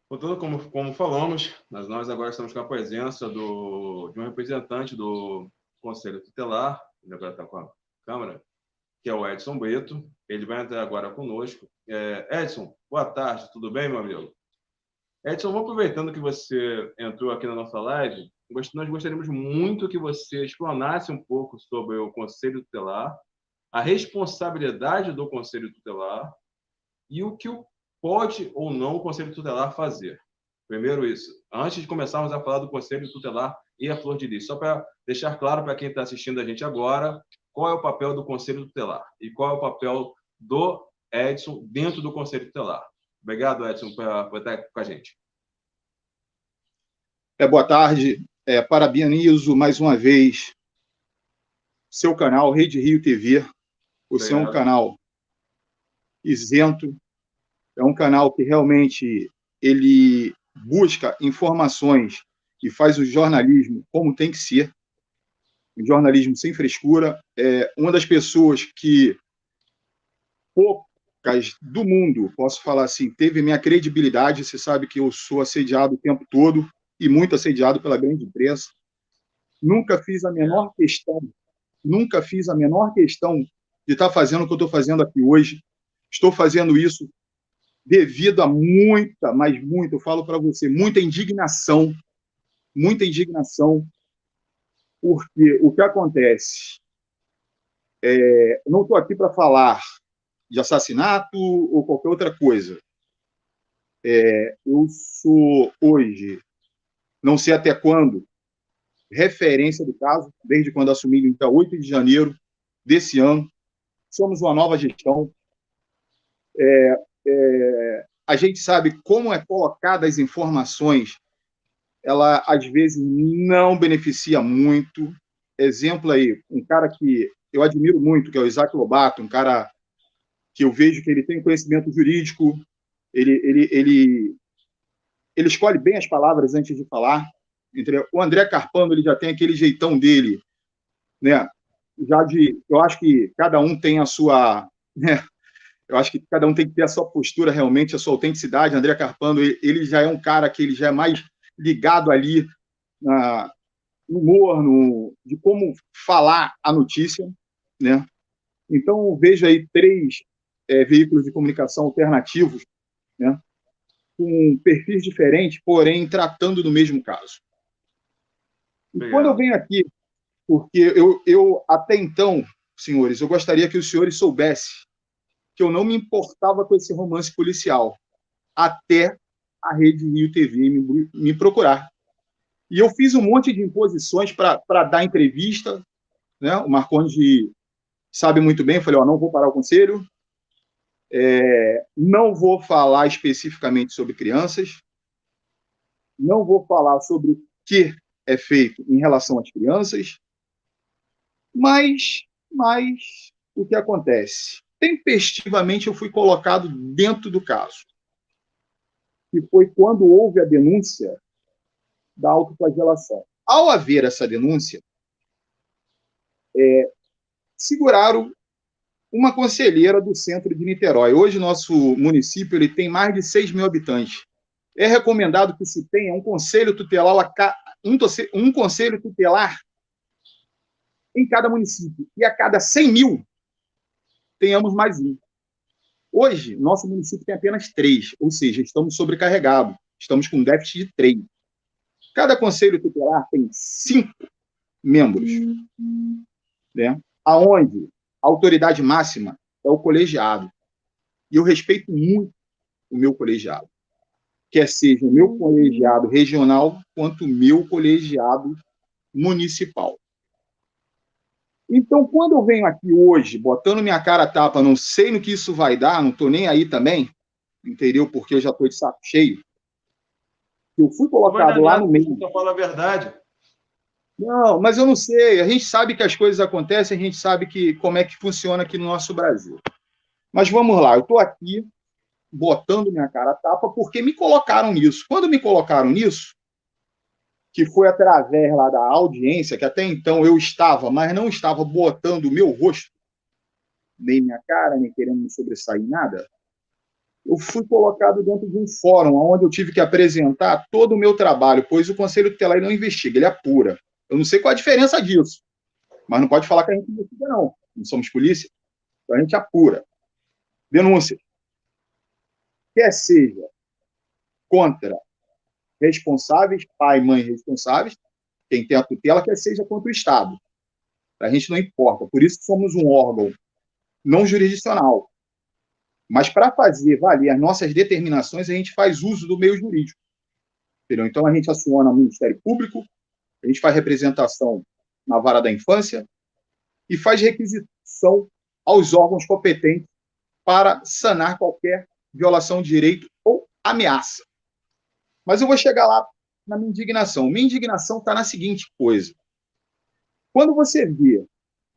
Portanto, como falamos, nós agora estamos com a presença de um representante do Conselho Tutelar, ele agora está com a Câmara, que é o Edson Brito. Ele vai entrar agora conosco. Edson, boa tarde, tudo bem, meu amigo? Edson, aproveitando que você entrou aqui na nossa live, nós gostaríamos muito que você explanasse um pouco sobre o Conselho Tutelar, a responsabilidade do Conselho Tutelar e o que pode ou não o Conselho Tutelar fazer. Primeiro isso. Antes de começarmos a falar do Conselho Tutelar e a Flor de Lis, só para deixar claro para quem está assistindo a gente agora, qual é o papel do Conselho Tutelar e qual é o papel do Edson dentro do Conselho Tutelar. Obrigado, Edson, por estar com a gente. Boa tarde. Parabenizo mais uma vez seu canal, Rede Rio TV. Você é um canal isento, é um canal que realmente ele busca informações e faz o jornalismo como tem que ser, um jornalismo sem frescura. É uma das pessoas que poucas do mundo, posso falar assim, teve minha credibilidade. Você sabe que eu sou assediado o tempo todo e muito assediado pela grande imprensa. Nunca fiz a menor questão de estar fazendo o que eu estou fazendo aqui hoje. Estou fazendo isso devido a muita, mas muito, eu falo para você, muita indignação, porque o que acontece, eu não estou aqui para falar de assassinato ou qualquer outra coisa. Eu sou hoje, não sei até quando, referência do caso, desde quando assumi no dia 8 de janeiro desse ano. Somos uma nova gestão. A gente sabe como é colocada as informações, ela às vezes não beneficia muito. Exemplo aí, um cara que eu admiro muito, que é o Isaac Lobato, um cara que eu vejo que ele tem conhecimento jurídico, ele escolhe bem as palavras antes de falar. O André Carpano, ele já tem aquele jeitão dele, né? Eu acho que cada um tem a sua, né? Eu acho que cada um tem que ter a sua postura realmente, a sua autenticidade. André Carpano, ele já é um cara que ele já é mais ligado ali no humor, de como falar a notícia, né? Então, eu vejo aí 3 veículos de comunicação alternativos, né? Com perfis diferentes, porém tratando do mesmo caso. E quando eu venho aqui, porque eu até então, senhores, eu gostaria que os senhores soubessem que eu não me importava com esse romance policial, até a Rede Rio TV me procurar. E eu fiz um monte de imposições para dar entrevista, né? O Marcondes sabe muito bem, eu falei, não vou parar o conselho, não vou falar especificamente sobre crianças, não vou falar sobre o que é feito em relação às crianças, mas o que acontece? Tempestivamente eu fui colocado dentro do caso, que foi quando houve a denúncia da autoflagelação. Ao haver essa denúncia, seguraram uma conselheira do centro de Niterói. Hoje, nosso município ele tem mais de 6 mil habitantes. É recomendado que se tenha um conselho tutelar, um conselho tutelar em cada município. E a cada 100 mil, tenhamos mais um. Hoje, nosso município tem apenas 3, ou seja, estamos sobrecarregados. Estamos com um déficit de 3. Cada conselho tutelar tem 5 membros, né? Aonde a autoridade máxima é o colegiado. E eu respeito muito o meu colegiado, quer seja o meu colegiado regional, quanto o meu colegiado municipal. Então, quando eu venho aqui hoje, botando minha cara a tapa, não sei no que isso vai dar, não estou nem aí também, entendeu? Porque eu já estou de saco cheio. Eu fui colocado lá no meio. Só fala a verdade. Não, mas eu não sei. A gente sabe que as coisas acontecem, a gente sabe como é que funciona aqui no nosso Brasil. Mas vamos lá, eu estou aqui botando minha cara a tapa porque me colocaram nisso. Quando me colocaram nisso, que foi através lá da audiência, que até então eu estava, mas não estava botando o meu rosto, nem minha cara, nem querendo me sobressair nada, eu fui colocado dentro de um fórum onde eu tive que apresentar todo o meu trabalho, pois o Conselho Tutelar não investiga, ele apura. Eu não sei qual a diferença disso, mas não pode falar que a gente investiga, não. Não somos polícia, então a gente apura. Denúncia. Quer seja contra responsáveis, pai, mãe responsáveis, quem tem a tutela, quer seja contra o Estado. A gente não importa. Por isso somos um órgão não jurisdicional. Mas para fazer valer as nossas determinações, a gente faz uso do meio jurídico. Entendeu? Então a gente aciona o Ministério Público, a gente faz representação na vara da infância e faz requisição aos órgãos competentes para sanar qualquer violação de direito ou ameaça. Mas eu vou chegar lá na minha indignação. Minha indignação está na seguinte coisa. Quando você vê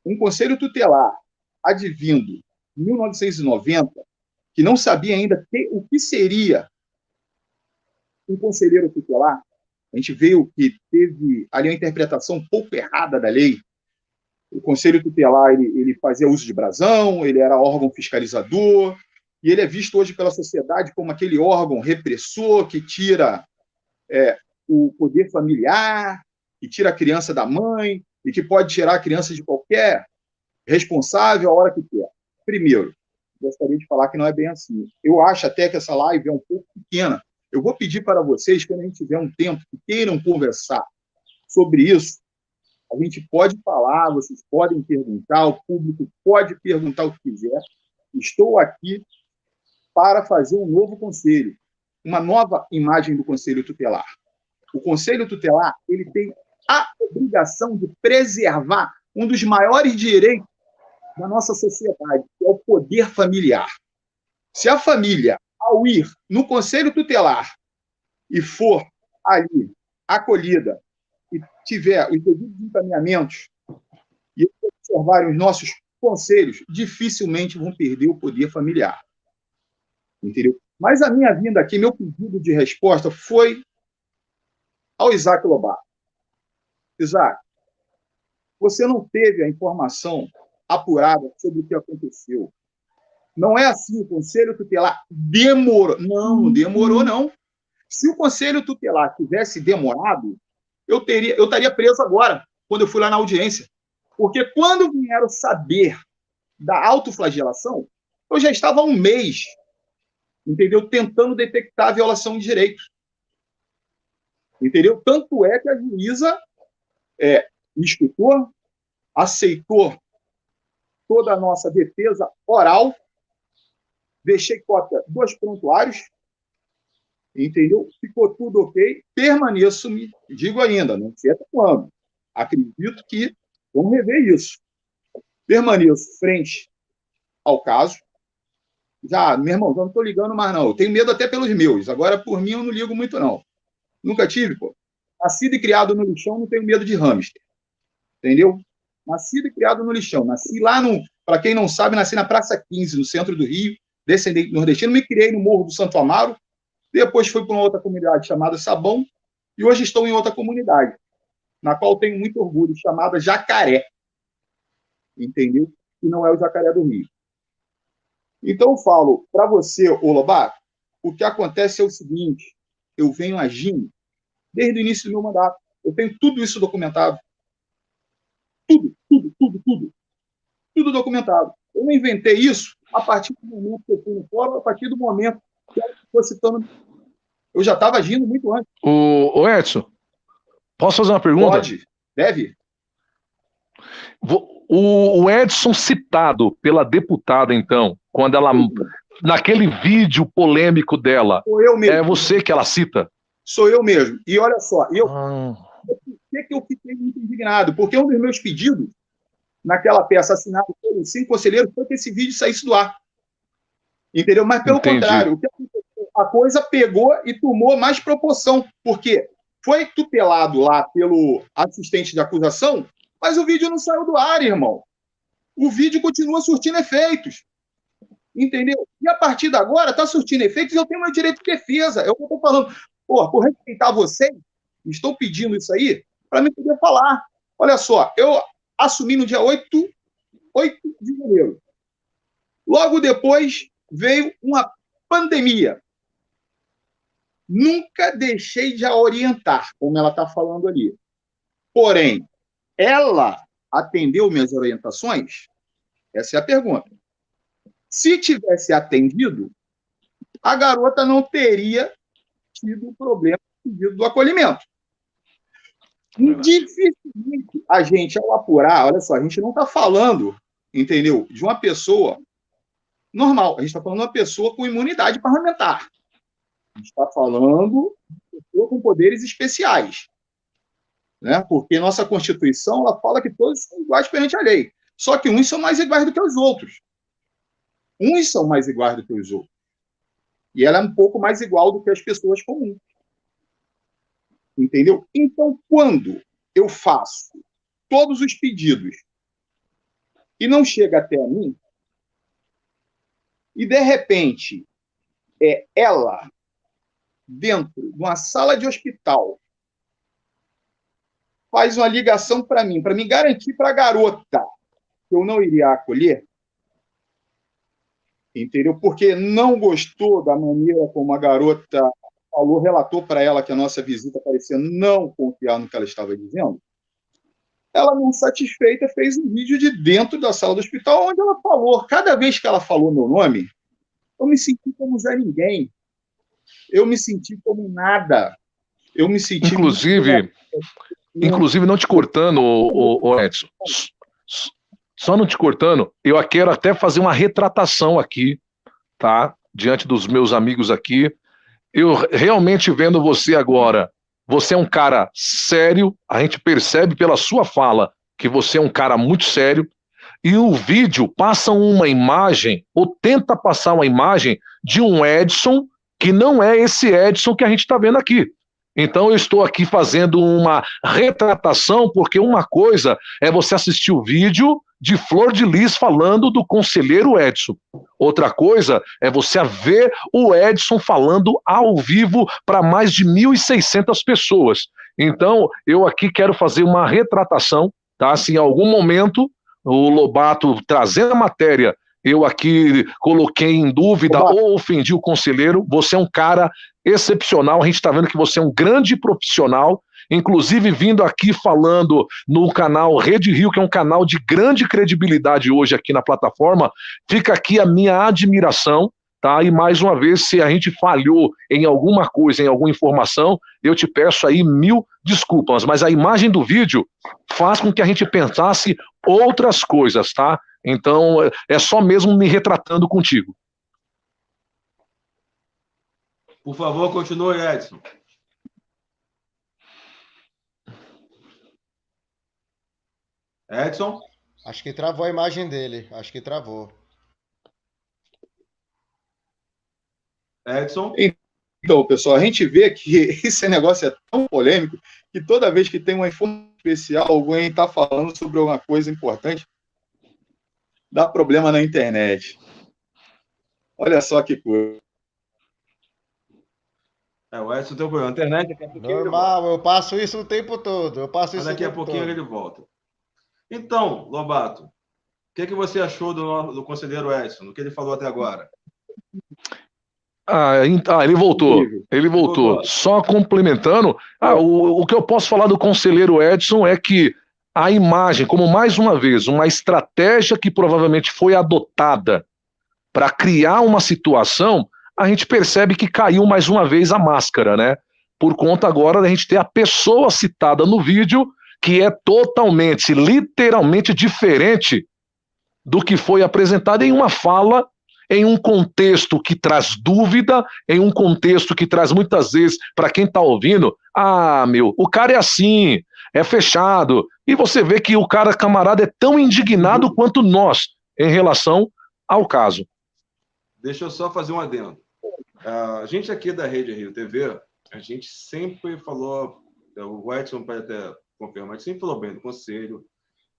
um conselho tutelar advindo em 1990, que não sabia ainda o que seria um conselheiro tutelar, a gente viu que teve ali uma interpretação um pouco errada da lei. O conselho tutelar ele fazia uso de brasão, ele era órgão fiscalizador, e ele é visto hoje pela sociedade como aquele órgão repressor que tira o poder familiar, que tira a criança da mãe, e que pode tirar a criança de qualquer responsável a hora que quer. Primeiro, gostaria de falar que não é bem assim. Eu acho até que essa live é um pouco pequena. Eu vou pedir para vocês, quando a gente tiver um tempo, que queiram conversar sobre isso, a gente pode falar, vocês podem perguntar, o público pode perguntar o que quiser. Estou aqui para fazer um novo conselho, uma nova imagem do Conselho Tutelar. O Conselho Tutelar ele tem a obrigação de preservar um dos maiores direitos da nossa sociedade, que é o poder familiar. Se a família, ao ir no Conselho Tutelar e for ali acolhida e tiver os devidos encaminhamentos e observarem os nossos conselhos, dificilmente vão perder o poder familiar. Entendeu? Mas a minha vinda aqui, meu pedido de resposta foi ao Isaac Lobato. Isaac, você não teve a informação apurada sobre o que aconteceu. Não é assim, o Conselho Tutelar demorou. Não demorou, não. Se o Conselho Tutelar tivesse demorado, eu estaria preso agora, quando eu fui lá na audiência. Porque quando vieram saber da autoflagelação, eu já estava há um mês, entendeu? Tentando detectar a violação de direitos. Entendeu? Tanto é que a juíza me escutou, aceitou toda a nossa defesa oral, deixei cópia dos prontuários, entendeu? Ficou tudo ok, permaneço, digo ainda, não sei até quando. Acredito que vamos rever isso. Permaneço frente ao caso. Já, meu irmão, já não estou ligando mais, não. Eu tenho medo até pelos meus. Agora, por mim, eu não ligo muito, não. Nunca tive, pô. Nascido e criado no lixão, não tenho medo de hamster. Entendeu? Nascido e criado no lixão. Nasci lá no... Para quem não sabe, nasci na Praça 15, no centro do Rio, descendente nordestino. Me criei no Morro do Santo Amaro. Depois fui para uma outra comunidade chamada Sabão. E hoje estou em outra comunidade, na qual tenho muito orgulho, chamada Jacaré. Entendeu? Que não é o Jacaré do Rio. Então, eu falo para você, ô Lobato, o que acontece é o seguinte: eu venho agindo desde o início do meu mandato. Eu tenho tudo isso documentado. Tudo documentado. Eu não inventei isso a partir do momento que eu fui no fórum, a partir do momento que eu estou citando. Eu já estava agindo muito antes. Ô Edson, posso fazer uma pergunta? Pode, deve. O Edson citado pela deputada, então, quando ela... Naquele vídeo polêmico dela, é você que ela cita? Sou eu mesmo. E olha só, por que eu fiquei muito indignado? Porque um dos meus pedidos, naquela peça assinada pelos 5 conselheiros, foi que esse vídeo saísse do ar. Entendeu? Mas, pelo contrário, a coisa pegou e tomou mais proporção, porque foi tutelado lá pelo assistente de acusação, mas o vídeo não saiu do ar, irmão. O vídeo continua surtindo efeitos. Entendeu? E a partir de agora está surtindo efeitos e eu tenho meu direito de defesa. Eu estou falando, por respeitar vocês, estou pedindo isso aí para me poder falar. Olha só, eu assumi no dia 8 de janeiro. Logo depois veio uma pandemia. Nunca deixei de a orientar, como ela está falando ali. Porém, ela atendeu minhas orientações? Essa é a pergunta. Se tivesse atendido, a garota não teria tido problema no pedido do acolhimento. Dificilmente a gente, ao apurar, olha só, a gente não está falando, entendeu, de uma pessoa normal, a gente está falando de uma pessoa com imunidade parlamentar. A gente está falando de uma pessoa com poderes especiais. Né? Porque nossa Constituição ela fala que todos são iguais perante a lei. Só que uns são mais iguais do que os outros. Uns são mais iguais do que os outros. E ela é um pouco mais igual do que as pessoas comuns. Entendeu? Então, quando eu faço todos os pedidos e não chega até a mim, e de repente ela, dentro de uma sala de hospital, faz uma ligação para mim, para me garantir para a garota que eu não iria acolher, entendeu? Porque não gostou da maneira como a garota falou, relatou para ela que a nossa visita parecia não confiar no que ela estava dizendo. Ela, não satisfeita, fez um vídeo de dentro da sala do hospital, onde ela falou, cada vez que ela falou meu nome, eu me senti como Zé Ninguém. Eu me senti como nada. Eu me senti... Inclusive, não te cortando, o Edson, só não te cortando, eu quero até fazer uma retratação aqui, tá? Diante dos meus amigos aqui. Eu realmente vendo você agora, você é um cara sério, a gente percebe pela sua fala que você é um cara muito sério, e o vídeo passa uma imagem, ou tenta passar uma imagem de um Edson que não é esse Edson que a gente está vendo aqui. Então eu estou aqui fazendo uma retratação, porque uma coisa é você assistir o vídeo de Flor de Lis falando do conselheiro Edson. Outra coisa é você ver o Edson falando ao vivo para mais de 1.600 pessoas. Então eu aqui quero fazer uma retratação, tá? Se em algum momento o Lobato trazendo a matéria, eu aqui coloquei em dúvida ou ofendi o conselheiro, você é um cara excepcional, a gente está vendo que você é um grande profissional, inclusive vindo aqui falando no canal Rede Rio, que é um canal de grande credibilidade hoje aqui na plataforma, fica aqui a minha admiração, tá? E mais uma vez, se a gente falhou em alguma coisa, em alguma informação, eu te peço aí 1000 desculpas, mas a imagem do vídeo faz com que a gente pensasse outras coisas, tá? Então, é só mesmo me retratando contigo. Por favor, continue, Edson. Edson? Acho que travou a imagem dele. Acho que travou. Edson? Então, pessoal, a gente vê que esse negócio é tão polêmico que toda vez que tem uma informação especial, alguém está falando sobre alguma coisa importante, dá problema na internet. Olha só que coisa. O Edson tem um problema na internet. Daqui a pouquinho normal, eu passo isso o tempo todo. Daqui a pouquinho ele volta. Então, Lobato, o que você achou do conselheiro Edson, do que ele falou até agora? Ele voltou. Ele voltou. Só complementando, o que eu posso falar do conselheiro Edson é que a imagem, como mais uma vez, uma estratégia que provavelmente foi adotada para criar uma situação, a gente percebe que caiu mais uma vez a máscara, né? Por conta agora da gente ter a pessoa citada no vídeo que é totalmente, literalmente diferente do que foi apresentado em uma fala, em um contexto que traz dúvida, em um contexto que traz muitas vezes, para quem está ouvindo, o cara é assim, é fechado. E você vê que o cara, camarada, é tão indignado quanto nós em relação ao caso. Deixa eu só fazer um adendo. A gente aqui da Rede Rio TV, a gente sempre falou, o Edson pode até confirmar, a gente sempre falou bem do Conselho,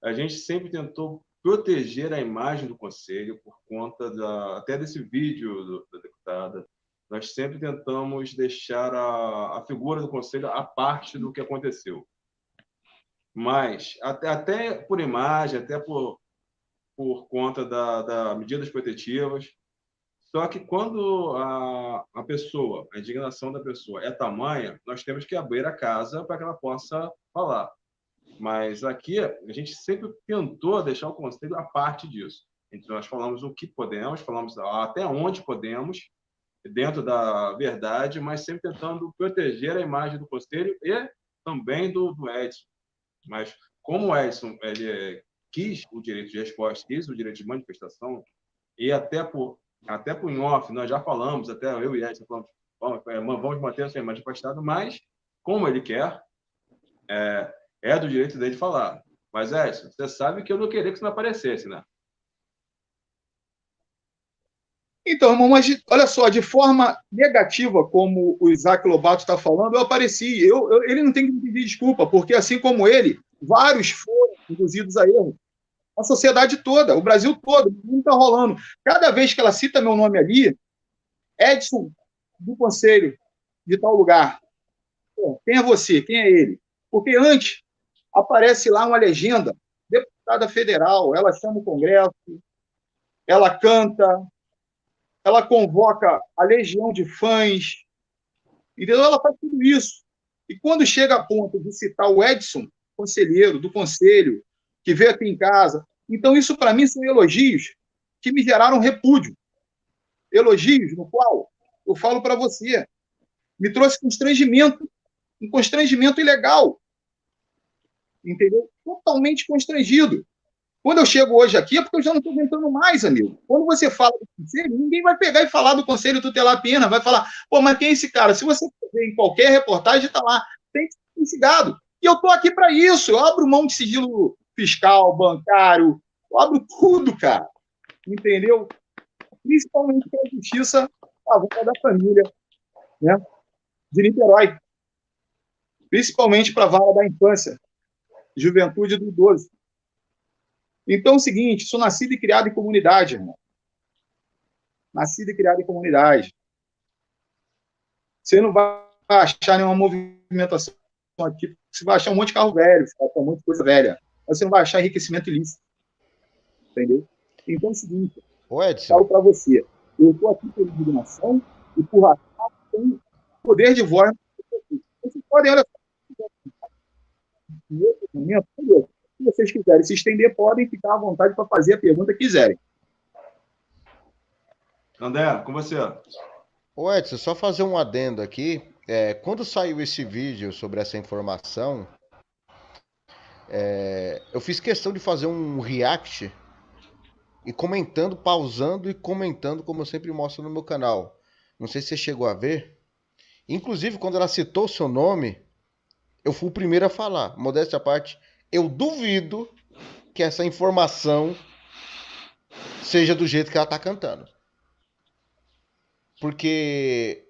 a gente sempre tentou proteger a imagem do Conselho por conta até desse vídeo da deputada. Nós sempre tentamos deixar a figura do Conselho à parte do que aconteceu. Mas, até por imagem, até por conta das medidas protetivas, Só que quando a pessoa, a indignação da pessoa é tamanha, nós temos que abrir a casa para que ela possa falar. Mas aqui a gente sempre tentou deixar o conselho à parte disso. Então, nós falamos o que podemos, falamos até onde podemos, dentro da verdade, mas sempre tentando proteger a imagem do conselho e também do Edson. Mas como o Edson ele quis o direito de resposta, quis o direito de manifestação, e até por em off, nós já falamos, até eu e Edson falamos, vamos manter essa imagem afastada, mas como ele quer, é do direito dele falar. Mas, Edson, você sabe que eu não queria que isso não aparecesse, né? Então, irmão, mas olha só, de forma negativa, como o Isaac Lobato está falando, eu apareci. Ele não tem que me pedir desculpa, porque assim como ele, vários foram induzidos a erro. A sociedade toda, o Brasil todo, não está rolando. Cada vez que ela cita meu nome ali, Edson, do conselho de tal lugar. Pô, quem é você? Quem é ele? Porque antes aparece lá uma legenda, deputada federal, ela chama o Congresso, ela canta, ela convoca a legião de fãs, entendeu? Ela faz tudo isso. E quando chega a ponto de citar o Edson, conselheiro do conselho, que veio aqui em casa, então isso para mim são elogios que me geraram repúdio. Elogios no qual eu falo para você, me trouxe constrangimento, um constrangimento ilegal, entendeu? Totalmente constrangido. Quando eu chego hoje aqui é porque eu já não estou aguentando mais, amigo. Quando você fala do conselho, ninguém vai pegar e falar do Conselho Tutelar Pena, vai falar, pô, mas quem é esse cara? Se você ver em qualquer reportagem, está lá, tem que ser investigado. E eu estou aqui para isso, eu abro mão de sigilo fiscal, bancário, eu abro tudo, cara, entendeu? Principalmente para a justiça a volta da família, né, de Niterói. Principalmente para a vara da infância, juventude do idoso. Então é o seguinte, sou nascido e criado em comunidade, irmão. Nascido e criado em comunidade. Você não vai achar nenhuma movimentação aqui, você vai achar um monte de carro velho, você vai achar um monte de coisa velha. Mas você não vai achar enriquecimento ilícito. Entendeu? Então é o seguinte, falo para você, eu estou aqui por indignação e por razão tem poder de voz. Vocês podem, olha só, em outro momento, se vocês quiserem se estender, podem ficar à vontade para fazer a pergunta que quiserem. André, com você. Ô Edson, só fazer um adendo aqui. Quando saiu esse vídeo sobre essa informação, eu fiz questão de fazer um react e comentando, pausando e comentando, como eu sempre mostro no meu canal. Não sei se você chegou a ver. Inclusive, quando ela citou o seu nome, eu fui o primeiro a falar. Modéstia à parte, eu duvido que essa informação seja do jeito que ela está cantando. Porque,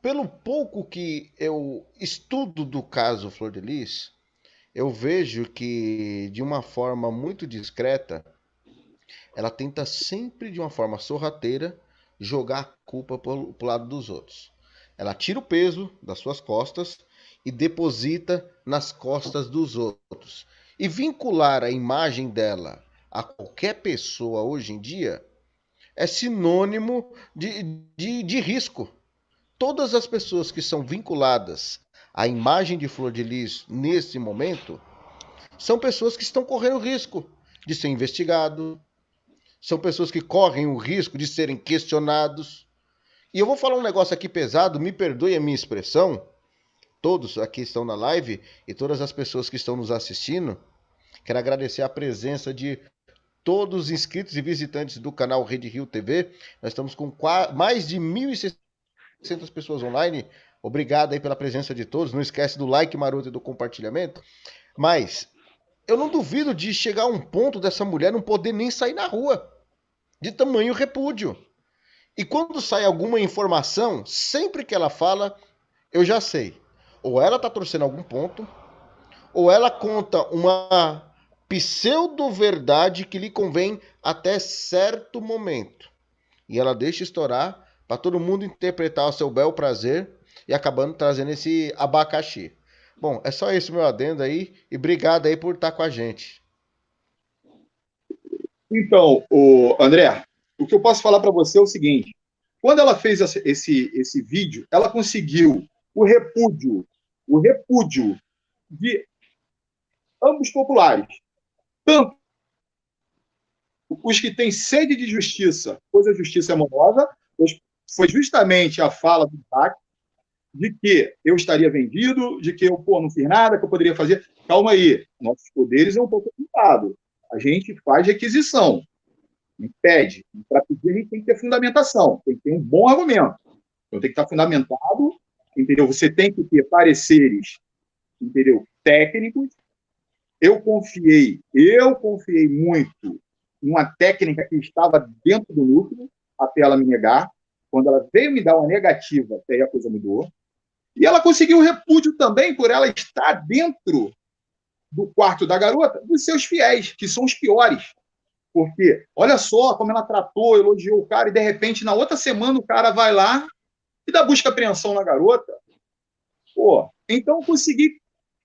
pelo pouco que eu estudo do caso Flor de Lis, eu vejo que, de uma forma muito discreta, ela tenta sempre, de uma forma sorrateira, jogar a culpa pro lado dos outros. Ela tira o peso das suas costas e deposita nas costas dos outros. E vincular a imagem dela a qualquer pessoa hoje em dia é sinônimo de risco. Todas as pessoas que são vinculadas à imagem de Flor de Lis nesse momento são pessoas que estão correndo risco de ser investigado, são pessoas que correm o risco de serem questionados. E eu vou falar um negócio aqui pesado, me perdoe a minha expressão, todos aqui estão na live e todas as pessoas que estão nos assistindo. Quero agradecer a presença de todos os inscritos e visitantes do canal Rede Rio TV. Nós estamos com mais de 1.600 pessoas online. Obrigado aí pela presença de todos. Não esquece do like maroto e do compartilhamento. Mas eu não duvido de chegar a um ponto dessa mulher não poder nem sair na rua, de tamanho repúdio. E quando sai alguma informação, sempre que ela fala, eu já sei. Ou ela está torcendo algum ponto, ou ela conta uma pseudo-verdade que lhe convém até certo momento. E ela deixa estourar para todo mundo interpretar ao seu bel prazer e acabando trazendo esse abacaxi. Bom, é só isso meu adendo aí e obrigado aí por estar com a gente. Então, André, o que eu posso falar para você é o seguinte, Quando ela fez esse vídeo, ela conseguiu o repúdio de ambos populares, tanto os que têm sede de justiça, pois a justiça é morosa, pois foi justamente a fala do Isaac, de que eu estaria vendido, de que eu não fiz nada, que eu poderia fazer. Calma aí, nossos poderes é um pouco limitado. A gente faz requisição, a gente pede. Para pedir, a gente tem que ter fundamentação, tem que ter um bom argumento. Então, tem que estar fundamentado, entendeu? Você tem que ter pareceres, entendeu? Técnicos. Eu confiei muito em uma técnica que estava dentro do núcleo, até ela me negar. Quando ela veio me dar uma negativa, até aí a coisa mudou. E ela conseguiu repúdio também por ela estar dentro do quarto da garota, dos seus fiéis, que são os piores. Porque, olha só como ela tratou, elogiou o cara, e de repente, na outra semana, o cara vai lá e dá busca e apreensão na garota. Pô, então eu consegui.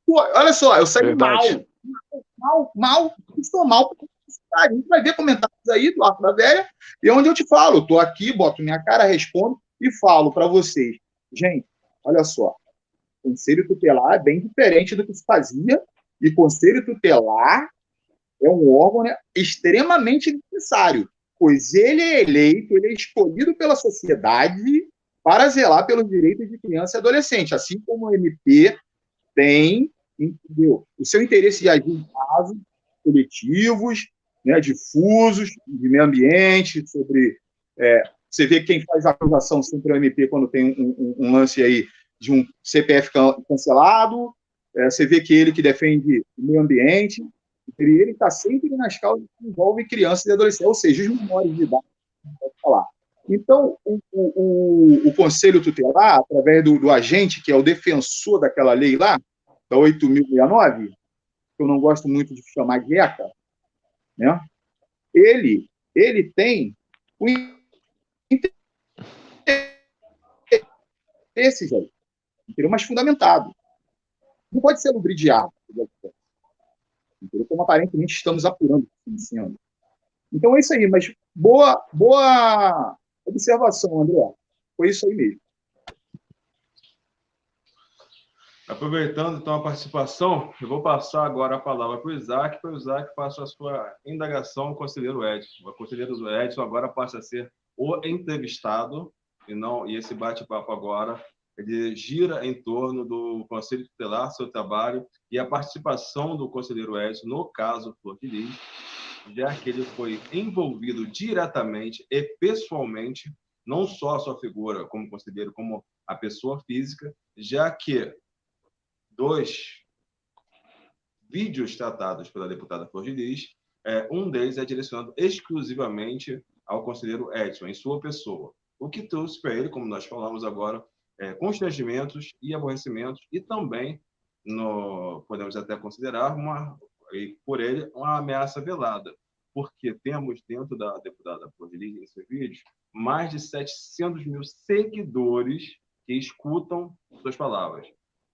Pô, olha só, eu saí mal, estou mal. A gente vai ver comentários aí do Arco da Velha, e onde eu te falo, eu estou aqui, boto minha cara, respondo e falo para vocês. Gente, olha só, conselho tutelar é bem diferente do que se fazia, e conselho tutelar é um órgão, né, extremamente necessário, pois ele é eleito, ele é escolhido pela sociedade para zelar pelos direitos de criança e adolescente, assim como o MP tem, entendeu, o seu interesse de agir em casos coletivos, né, difusos, de meio ambiente, sobre... você vê quem faz a acusação sempre é o MP quando tem um lance aí de um CPF cancelado, você vê que ele que defende o meio ambiente, ele está sempre nas causas que envolvem crianças e adolescentes, ou seja, os menores de idade, pode falar. Então, o Conselho Tutelar, através do agente, que é o defensor daquela lei lá, da 8.069, que eu não gosto muito de chamar de ECA, né? Ele tem o interesse, mas fundamentado. Não pode ser lubridiado, entendeu? Como aparentemente estamos apurando. Então é isso aí, mas boa observação, André. Foi isso aí mesmo. Aproveitando, então, a participação, eu vou passar agora a palavra para o Isaac faça a sua indagação ao conselheiro Edson. O conselheiro Edson agora passa a ser o entrevistado, e esse bate-papo agora, ele gira em torno do Conselho Tutelar, seu trabalho, e a participação do conselheiro Edson no caso Flor de Lis, já que ele foi envolvido diretamente e pessoalmente, não só a sua figura como conselheiro, como a pessoa física, já que 2 vídeos tratados pela deputada Flor de Lis, um deles é direcionado exclusivamente ao conselheiro Edson, em sua pessoa, o que trouxe para ele, como nós falamos agora, constrangimentos e aborrecimentos, e também, podemos até considerar, por ele, uma ameaça velada, porque temos dentro da deputada Flor de Lis, nesses vídeos, mais de 700 mil seguidores que escutam suas palavras.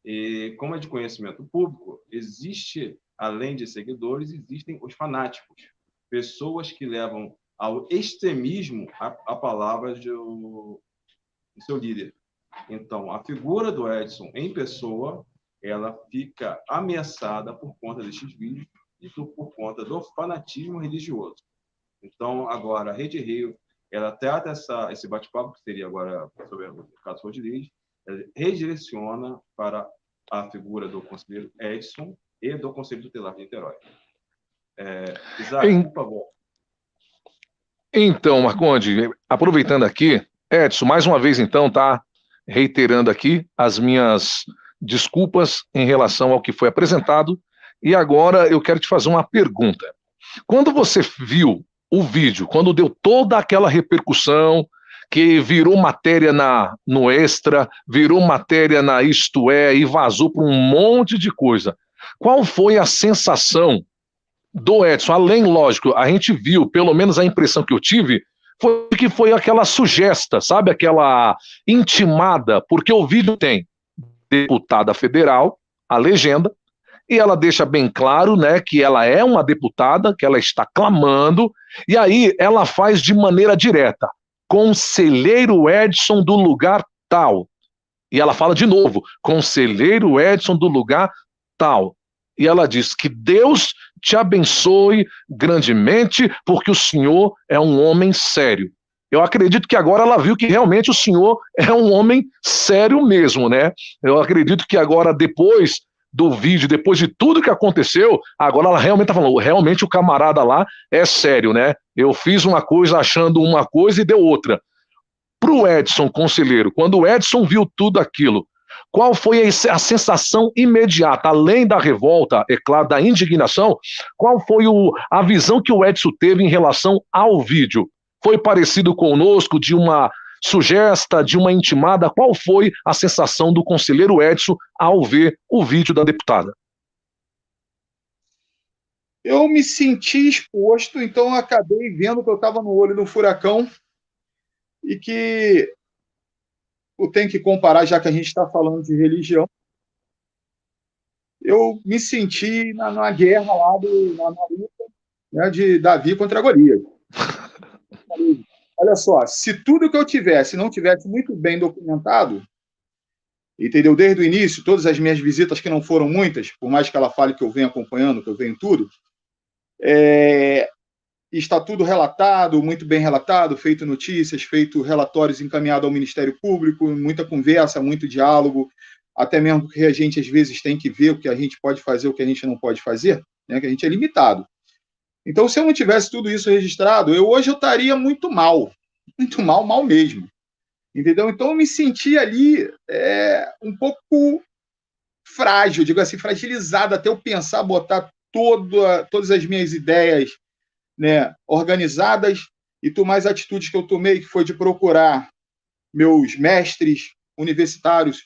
E, como é de conhecimento público, existe, além de seguidores, existem os fanáticos, pessoas que levam ao extremismo a palavra do seu líder. Então, a figura do Edson em pessoa, ela fica ameaçada por conta destes vídeos e por conta do fanatismo religioso. Então, agora, a Rede Rio, ela trata esse bate-papo, que seria agora sobre o caso Flor de Lis, redireciona para a figura do conselheiro Edson e do Conselho Tutelar de Niterói. Isaac, por favor. Então, Marconde, aproveitando aqui, Edson, mais uma vez, então, tá reiterando aqui as minhas desculpas em relação ao que foi apresentado, e agora eu quero te fazer uma pergunta. Quando você viu o vídeo, quando deu toda aquela repercussão, que virou matéria no Extra, virou matéria na Isto É, e vazou para um monte de coisa. Qual foi a sensação do Edson? Além, lógico, a gente viu, pelo menos a impressão que eu tive, foi que foi aquela sugesta, sabe? Aquela intimada, porque o vídeo tem deputada federal, a legenda, e ela deixa bem claro, né, que ela é uma deputada, que ela está clamando, e aí ela faz de maneira direta. conselheiro Edson do lugar tal. E ela fala de novo, conselheiro Edson do lugar tal. E ela diz que Deus te abençoe grandemente, porque o senhor é um homem sério. Eu acredito que agora ela viu que realmente o senhor é um homem sério mesmo, né? Eu acredito que agora, depois do vídeo, depois de tudo que aconteceu, agora ela realmente está falando, realmente o camarada lá é sério, né? Eu fiz uma coisa achando uma coisa e deu outra. Para o Edson, conselheiro, quando o Edson viu tudo aquilo, qual foi a sensação imediata, além da revolta, é claro, da indignação, qual foi a visão que o Edson teve em relação ao vídeo? Foi parecido conosco, de uma sugesta, de uma intimada? Qual foi a sensação do conselheiro Edson ao ver o vídeo da deputada? Eu me senti exposto, então eu acabei vendo que eu estava no olho do furacão e que eu tenho que comparar, já que a gente está falando de religião, eu me senti na guerra lá, na luta, né, de Davi contra Golias. Olha só, se tudo que eu tivesse não tivesse muito bem documentado, entendeu? Desde o início, todas as minhas visitas, que não foram muitas, por mais que ela fale que eu venho acompanhando, que eu venho tudo, está tudo relatado, muito bem relatado, feito notícias, feito relatórios encaminhados ao Ministério Público, muita conversa, muito diálogo, até mesmo porque a gente, às vezes, tem que ver o que a gente pode fazer, o que a gente não pode fazer, né? Que a gente é limitado. Então, se eu não tivesse tudo isso registrado, hoje eu estaria muito mal mesmo, entendeu? Então, eu me senti ali um pouco frágil, digo assim, fragilizado, até eu pensar, botar todas as minhas ideias, né, organizadas, e tomar as atitudes que eu tomei, que foi de procurar meus mestres universitários.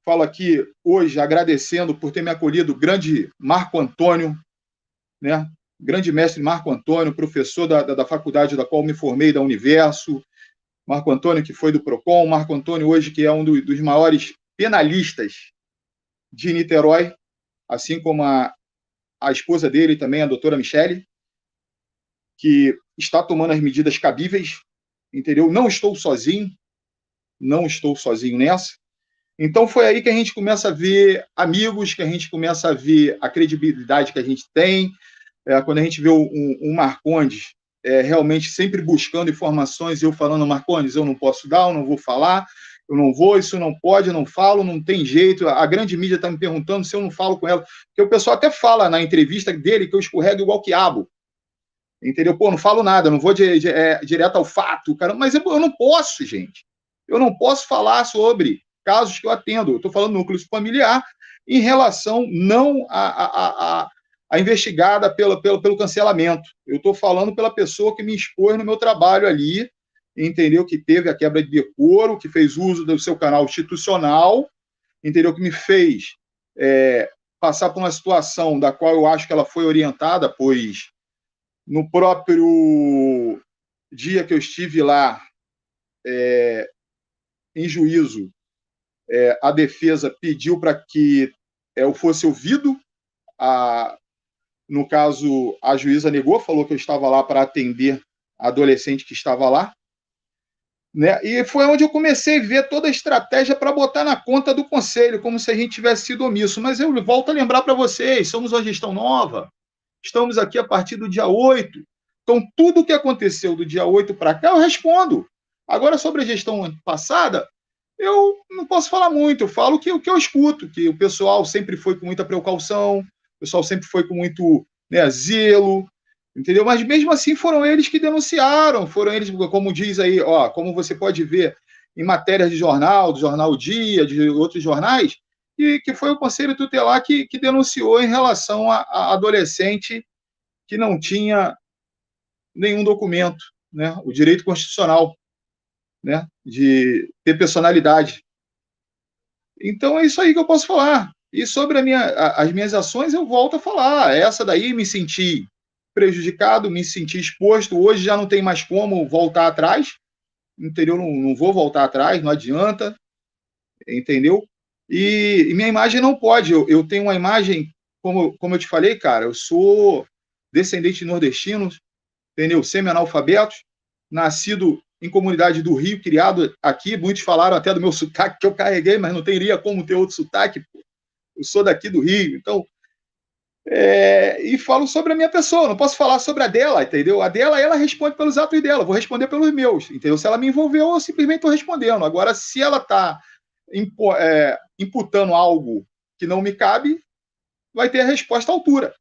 Falo aqui hoje agradecendo por ter me acolhido o grande Marco Antônio, né, grande mestre Marco Antônio, professor da faculdade da qual me formei, da Universo, Marco Antônio, que foi do PROCON, Marco Antônio hoje, que é um dos maiores penalistas de Niterói, assim como a esposa dele também, a doutora Michele, que está tomando as medidas cabíveis, entendeu? Não estou sozinho nessa. Então foi aí que a gente começa a ver amigos, que a gente começa a ver a credibilidade que a gente tem, quando a gente vê um Marcondes realmente sempre buscando informações, e eu falando, Marcondes, eu não posso dar, eu não vou falar, eu não vou, isso não pode, eu não falo, não tem jeito, a grande mídia está me perguntando se eu não falo com ela, porque o pessoal até fala na entrevista dele que eu escorrego igual quiabo, entendeu? Pô, não falo nada, não vou direto ao fato, cara, mas eu não posso, gente. Eu não posso falar sobre casos que eu atendo. Eu estou falando núcleo familiar em relação não a investigada pelo cancelamento. Eu estou falando pela pessoa que me expôs no meu trabalho ali, entendeu? Que teve a quebra de decoro, que fez uso do seu canal institucional, entendeu? Que me fez passar por uma situação da qual eu acho que ela foi orientada, pois no próprio dia que eu estive lá em juízo, a defesa pediu para que eu fosse ouvido. No caso, a juíza negou, falou que eu estava lá para atender a adolescente que estava lá. Né? E foi onde eu comecei a ver toda a estratégia para botar na conta do conselho, como se a gente tivesse sido omisso. Mas eu volto a lembrar para vocês, somos uma gestão nova. Estamos aqui a partir do dia 8. Então, tudo o que aconteceu do dia 8 para cá, eu respondo. Agora, sobre a gestão passada, eu não posso falar muito. Eu falo o que eu escuto, que o pessoal sempre foi com muita precaução, o pessoal sempre foi com muito zelo, entendeu? Mas, mesmo assim, foram eles que denunciaram, foram eles, como diz aí, como você pode ver em matérias de jornal, do Jornal Dia, de outros jornais, e que foi o Conselho Tutelar que denunciou em relação a adolescente que não tinha nenhum documento, né? O direito constitucional, né? De ter personalidade. Então, é isso aí que eu posso falar. E sobre as minhas ações, eu volto a falar. Essa daí, me senti prejudicado, me senti exposto. Hoje já não tem mais como voltar atrás, entendeu? Não vou voltar atrás, não adianta, entendeu? E minha imagem não pode. Eu tenho uma imagem, como eu te falei, cara, eu sou descendente de nordestinos, entendeu? Semi-analfabetos, nascido em comunidade do Rio, criado aqui. Muitos falaram até do meu sotaque que eu carreguei, mas não teria como ter outro sotaque. Pô. Eu sou daqui do Rio, então. E falo sobre a minha pessoa, não posso falar sobre a dela, entendeu? A dela, ela responde pelos atos dela, eu vou responder pelos meus, entendeu? Se ela me envolveu, eu simplesmente estou respondendo. Agora, se ela está imputando algo que não me cabe, vai ter a resposta à altura.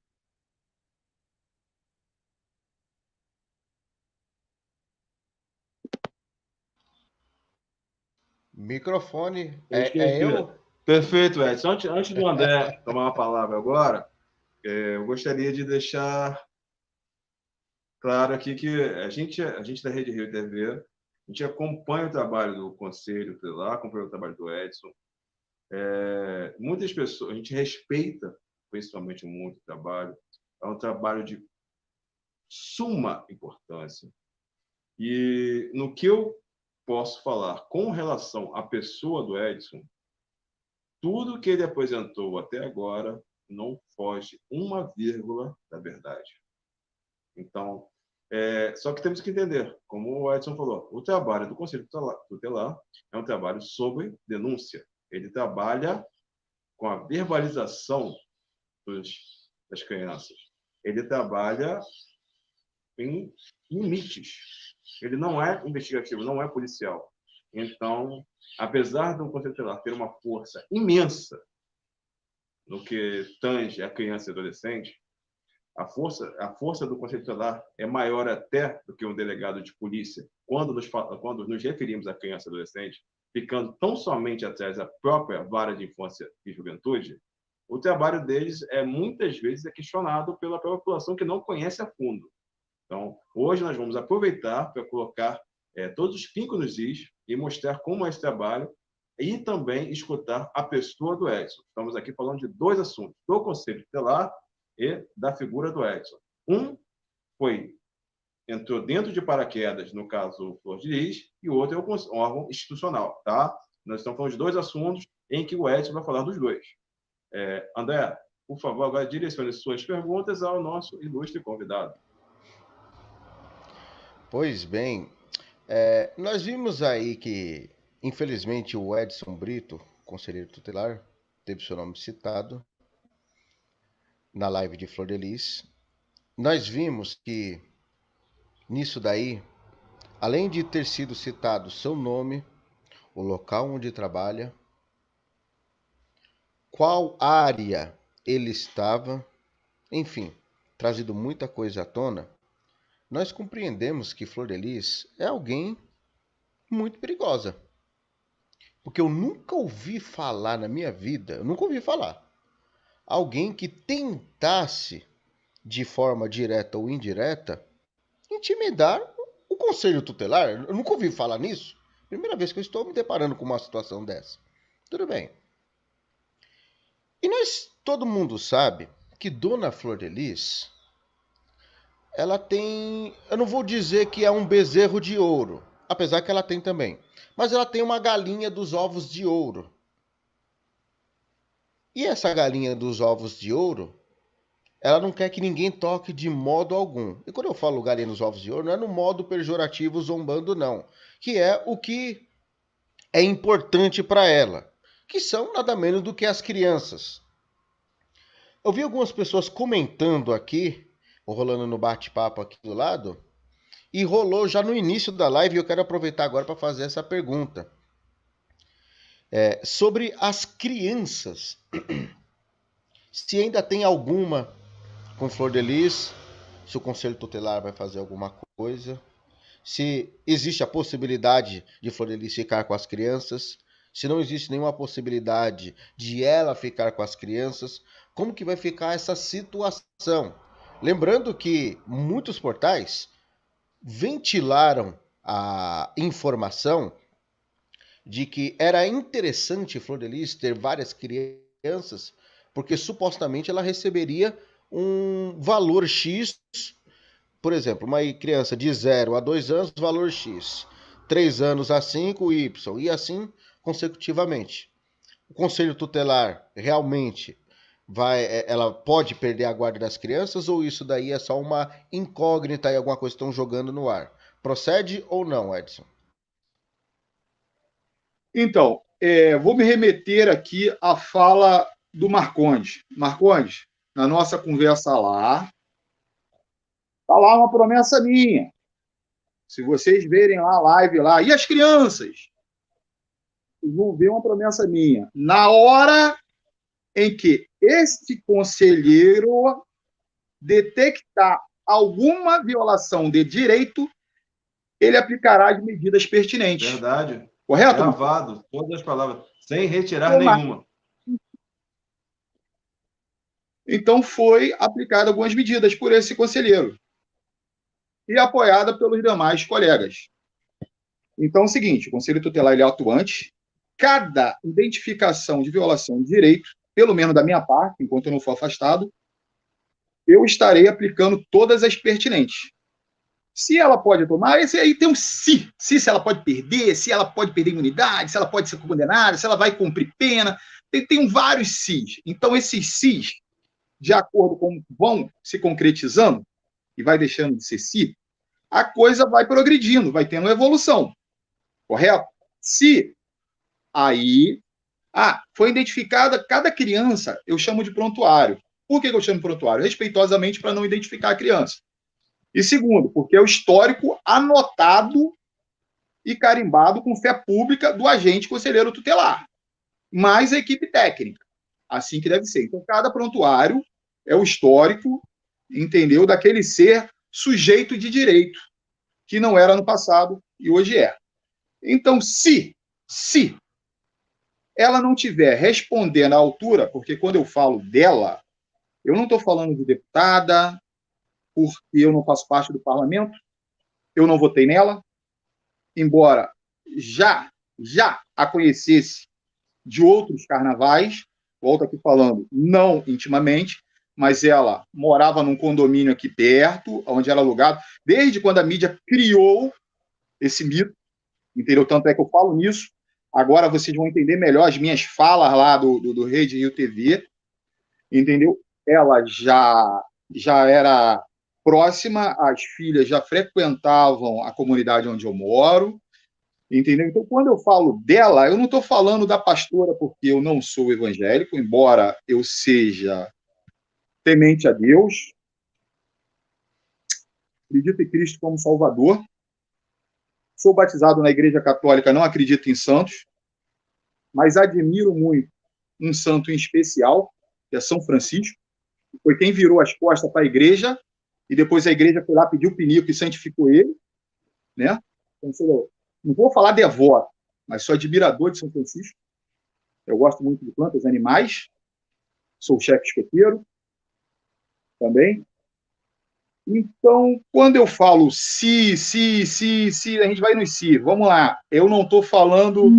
Microfone, Perfeito, eu? perfeito, Edson. Antes do André tomar uma palavra agora, eu gostaria de deixar claro aqui que a gente da Rede Rio TV, a gente acompanha o trabalho do Conselho Tutelar, acompanha o trabalho do Edson. Muitas pessoas, a gente respeita principalmente muito o trabalho, é um trabalho de suma importância. E no que eu posso falar com relação à pessoa do Edson, tudo que ele apresentou até agora não foge uma vírgula da verdade. Então, só que temos que entender, como o Edson falou, o trabalho do Conselho Tutelar é um trabalho sobre denúncia. Ele trabalha com a verbalização das crianças. Ele trabalha em limites. Ele não é investigativo, não é policial. Então, apesar do Conselho Tutelar ter uma força imensa no que tange a criança e adolescente, a força do Conselho Tutelar é maior até do que um delegado de polícia quando nos referimos à criança e adolescente, ficando tão somente atrás da própria vara de infância e juventude. O trabalho deles muitas vezes questionado pela própria população que não conhece a fundo. Então, hoje nós vamos aproveitar para colocar todos os pincos nos is e mostrar como é esse trabalho e também escutar a pessoa do Edson. Estamos aqui falando de dois assuntos, do Conselho Tutelar e da figura do Edson. Um entrou dentro de paraquedas, no caso Flor de Lis, e o outro é o órgão institucional. Tá? Nós estamos falando de dois assuntos em que o Edson vai falar dos dois. André, por favor, agora direcione suas perguntas ao nosso ilustre convidado. Pois bem, nós vimos aí que, infelizmente, o Edson Brito, conselheiro tutelar, teve seu nome citado na live de Flor de Lis. Nós vimos que, nisso daí, além de ter sido citado seu nome, o local onde trabalha, qual área ele estava, enfim, trazido muita coisa à tona, nós compreendemos que Flor de Lis é alguém muito perigosa. Porque eu nunca ouvi falar na minha vida, alguém que tentasse, de forma direta ou indireta, intimidar o Conselho Tutelar. Eu nunca ouvi falar nisso. Primeira vez que eu estou me deparando com uma situação dessa. Tudo bem. E todo mundo sabe que Dona Flor de Lis, ela tem, eu não vou dizer que é um bezerro de ouro, apesar que ela tem também, mas ela tem uma galinha dos ovos de ouro. E essa galinha dos ovos de ouro, ela não quer que ninguém toque de modo algum. E quando eu falo galinha dos ovos de ouro, não é no modo pejorativo, zombando, não. Que é o que é importante para ela, que são nada menos do que as crianças. Eu vi algumas pessoas comentando aqui, rolando no bate-papo aqui do lado, e rolou já no início da live, e eu quero aproveitar agora para fazer essa pergunta. Sobre as crianças. Se ainda tem alguma com Flor de Lis, se o Conselho Tutelar vai fazer alguma coisa, se existe a possibilidade de Flor de Lis ficar com as crianças, se não existe nenhuma possibilidade de ela ficar com as crianças, como que vai ficar essa situação? Lembrando que muitos portais ventilaram a informação de que era interessante Flor de Lis ter várias crianças, porque supostamente ela receberia um valor X, por exemplo, uma criança de 0 a 2 anos, valor X, 3 anos a 5, Y, e assim consecutivamente. O Conselho Tutelar realmente ela pode perder a guarda das crianças, ou isso daí é só uma incógnita e alguma coisa que estão jogando no ar? Procede ou não, Edson? Então, vou me remeter aqui à fala do Marcondes. Marcondes, na nossa conversa lá, está lá uma promessa minha. Se vocês verem lá a live lá, e as crianças? Vocês vão ver uma promessa minha. Na hora em que este conselheiro detectar alguma violação de direito, ele aplicará as medidas pertinentes. Verdade. Correto? Gravado, todas as palavras, sem retirar nenhuma. Então, foi aplicada algumas medidas por esse conselheiro e apoiada pelos demais colegas. Então, é o seguinte, o Conselho Tutelar ele é atuante. Cada identificação de violação de direito, pelo menos da minha parte, enquanto eu não for afastado, eu estarei aplicando todas as pertinentes. Se ela pode tomar, esse aí tem um se ela pode perder, se ela pode perder imunidade, se ela pode ser condenada, se ela vai cumprir pena, tem vários sis. Então, esses sis, de acordo com vão se concretizando, e vai deixando de ser si, a coisa vai progredindo, vai tendo evolução. Correto? Se aí foi identificada cada criança, eu chamo de prontuário. Por que eu chamo de prontuário? Respeitosamente, para não identificar a criança. E segundo, porque é o histórico anotado e carimbado com fé pública do agente conselheiro tutelar, mais a equipe técnica. Assim que deve ser. Então, cada prontuário é o histórico, entendeu, daquele ser sujeito de direito, que não era no passado e hoje é. Então, se ela não tiver respondendo à altura, porque quando eu falo dela, eu não estou falando de deputada, porque eu não faço parte do parlamento, eu não votei nela, embora já a conhecesse de outros carnavais, volto aqui falando, não intimamente, mas ela morava num condomínio aqui perto, onde era alugado, desde quando a mídia criou esse mito, entendeu? Tanto é que eu falo nisso, agora vocês vão entender melhor as minhas falas lá do Rede Rio TV, entendeu? Ela já era próxima, as filhas já frequentavam a comunidade onde eu moro, entendeu? Então, quando eu falo dela, eu não estou falando da pastora porque eu não sou evangélico, embora eu seja temente a Deus, acredito em Cristo como Salvador, sou batizado na Igreja Católica, não acredito em santos, mas admiro muito um santo em especial, que é São Francisco, que foi quem virou as costas para a igreja, e depois a igreja foi lá, pediu o pinico e santificou ele, né? Então, não vou falar devoto, mas sou admirador de São Francisco. Eu gosto muito de plantas, animais. Sou chefe escoteiro também. Então, quando eu falo se, a gente vai no se. Vamos lá. Eu não estou falando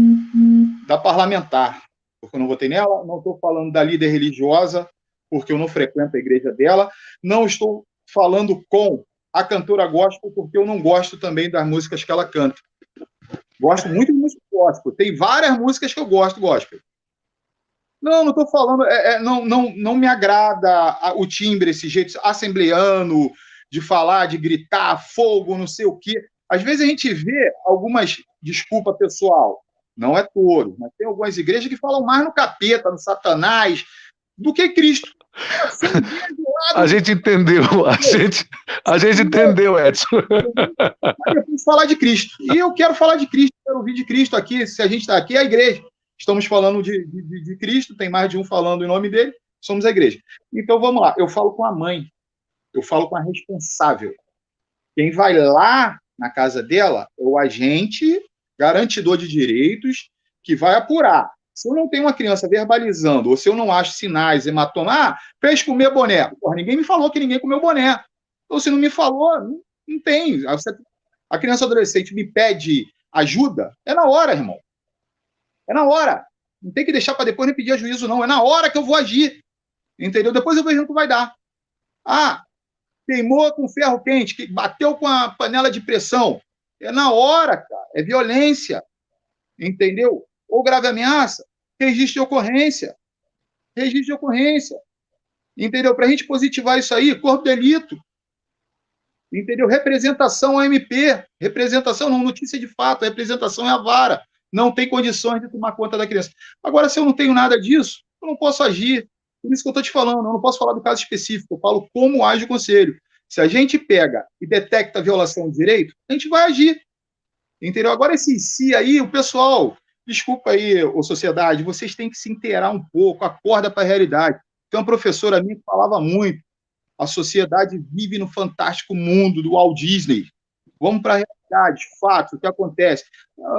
da parlamentar, porque eu não votei nela. Não estou falando da líder religiosa, porque eu não frequento a igreja dela. Não estou falando com a cantora gospel, porque eu não gosto também das músicas que ela canta. Gosto muito de música gospel. Tem várias músicas que eu gosto gospel. Não estou falando... não me agrada o timbre, esse jeito assembleano, de falar, de gritar, fogo, não sei o quê. Às vezes a gente vê algumas... Desculpa, pessoal, não é touro, mas tem algumas igrejas que falam mais no capeta, no Satanás, do que Cristo. A gente entendeu, a gente entendeu, Edson. Mas depois falar de Cristo. E eu quero falar de Cristo, quero ouvir de Cristo aqui. Se a gente está aqui, é a igreja. Estamos falando de Cristo, tem mais de um falando em nome dele, somos a igreja. Então vamos lá, eu falo com a mãe, eu falo com a responsável. Quem vai lá na casa dela é o agente garantidor de direitos que vai apurar. Se eu não tenho uma criança verbalizando, ou se eu não acho sinais, hematoma, fez comer boné. Porra, ninguém me falou que ninguém comeu boné. Então, se não me falou, não tem. A criança adolescente me pede ajuda, é na hora, irmão. É na hora. Não tem que deixar para depois nem pedir juízo, não. É na hora que eu vou agir. Entendeu? Depois eu vejo o que vai dar. Queimou com ferro quente, que bateu com a panela de pressão. É na hora, cara. É violência. Entendeu? Ou grave ameaça, registro de ocorrência. Registro de ocorrência. Entendeu? Para a gente positivar isso aí, corpo de delito. Entendeu? Representação AMP. Representação não, notícia de fato. Representação é a vara. não tem condições de tomar conta da criança. Agora, se eu não tenho nada disso, eu não posso agir. Por isso que eu estou te falando, eu não posso falar do caso específico, eu falo como age o conselho. Se a gente pega e detecta violação de direito, a gente vai agir. Entendeu? Agora, esse si aí, o pessoal, desculpa aí, ô sociedade, vocês têm que se inteirar um pouco, acorda para a realidade. Tem uma professora minha que falava muito, a sociedade vive no fantástico mundo do Walt Disney. Vamos para a realidade, fatos, o que acontece.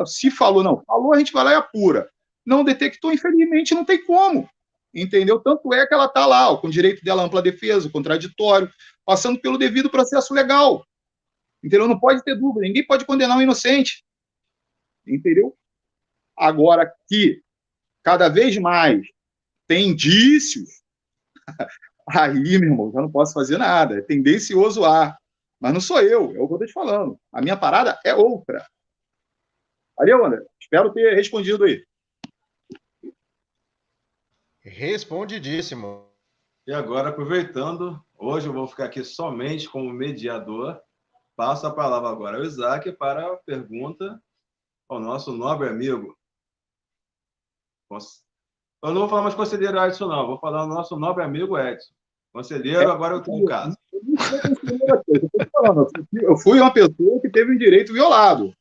Se falou, não. Falou, a gente vai lá e apura. Não detectou, infelizmente, não tem como. Entendeu? Tanto é que ela está lá, ó, com o direito dela à ampla defesa, o contraditório, passando pelo devido processo legal. Entendeu? Não pode ter dúvida. Ninguém pode condenar um inocente. Entendeu? Agora que cada vez mais tem indícios, aí, meu irmão, já não posso fazer nada. É tendencioso a. Mas não sou eu, é o que eu estou te falando. A minha parada é outra. Valeu, André. Espero ter respondido aí. Respondidíssimo. E agora, aproveitando, hoje eu vou ficar aqui somente como mediador. Passo a palavra agora ao Isaac para a pergunta ao nosso nobre amigo. Eu não vou falar mais conselheiro Edson, não. Vou falar ao nosso nobre amigo Edson. Conselheiro, agora eu tenho um caso. Eu fui uma pessoa que teve um direito violado.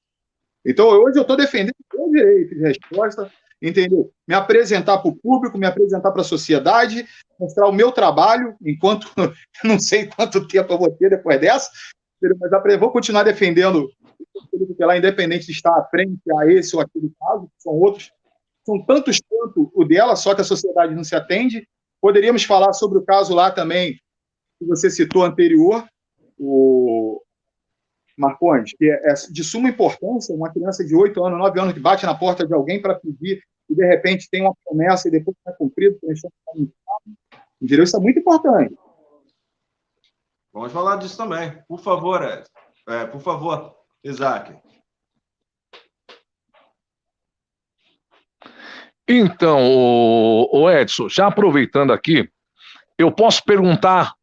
Então, hoje eu estou defendendo o direito de resposta, entendeu? Me apresentar para o público, me apresentar para a sociedade, mostrar o meu trabalho, enquanto não sei quanto tempo eu vou ter depois dessa, mas vou continuar defendendo o tutelar, independente de estar à frente a esse ou aquele caso, são outros, são tantos quanto o dela, só que a sociedade não se atende. Poderíamos falar sobre o caso lá também, que você citou anterior, o Marcondes, que é de suma importância, uma criança de 8 anos, 9 anos, que bate na porta de alguém para pedir e, de repente, tem uma promessa e depois não é cumprido, entendeu? Isso é muito importante. Vamos falar disso também. Por favor, Edson. Por favor, Isaac. Então, o Edson, já aproveitando aqui, eu posso perguntar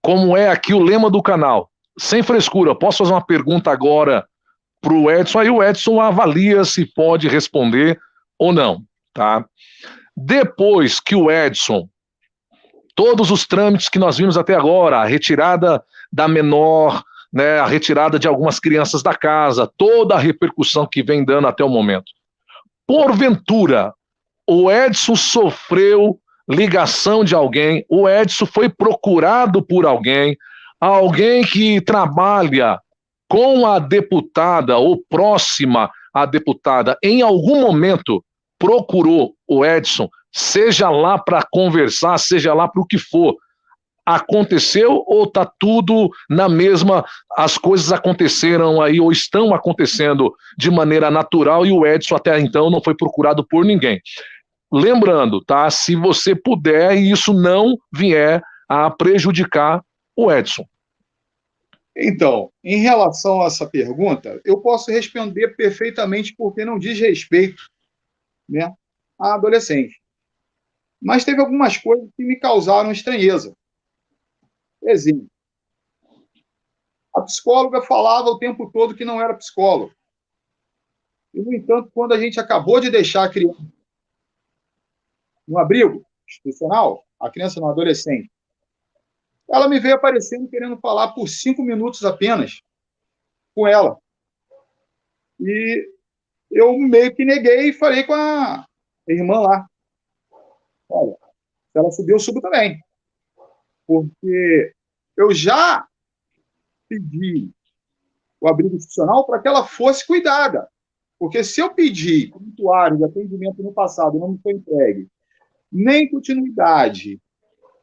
como é aqui o lema do canal. Sem frescura, posso fazer uma pergunta agora para o Edson, aí o Edson avalia se pode responder ou não, tá? Depois que o Edson, todos os trâmites que nós vimos até agora, a retirada da menor, né, a retirada de algumas crianças da casa, toda a repercussão que vem dando até o momento. Porventura, o Edson sofreu ligação de alguém, o Edson foi procurado por alguém que trabalha com a deputada ou próxima à deputada, em algum momento procurou o Edson, seja lá para conversar, seja lá para o que for. Aconteceu ou está tudo na mesma, as coisas aconteceram aí ou estão acontecendo de maneira natural e o Edson até então não foi procurado por ninguém? Lembrando, tá? Se você puder e isso não vier a prejudicar o Edson. Então, em relação a essa pergunta, eu posso responder perfeitamente porque não diz respeito, né, a adolescente. Mas teve algumas coisas que me causaram estranheza. Exemplo, a psicóloga falava o tempo todo que não era psicóloga. E, no entanto, quando a gente acabou de deixar a criança no abrigo institucional, a criança não, adolescente, ela me veio aparecendo querendo falar por 5 minutos apenas com ela. E eu meio que neguei e falei com a irmã lá. Olha, se ela subir, eu subo também. Porque eu já pedi o abrigo institucional para que ela fosse cuidada. Porque se eu pedir prontuário de atendimento no passado e não me foi entregue, nem continuidade,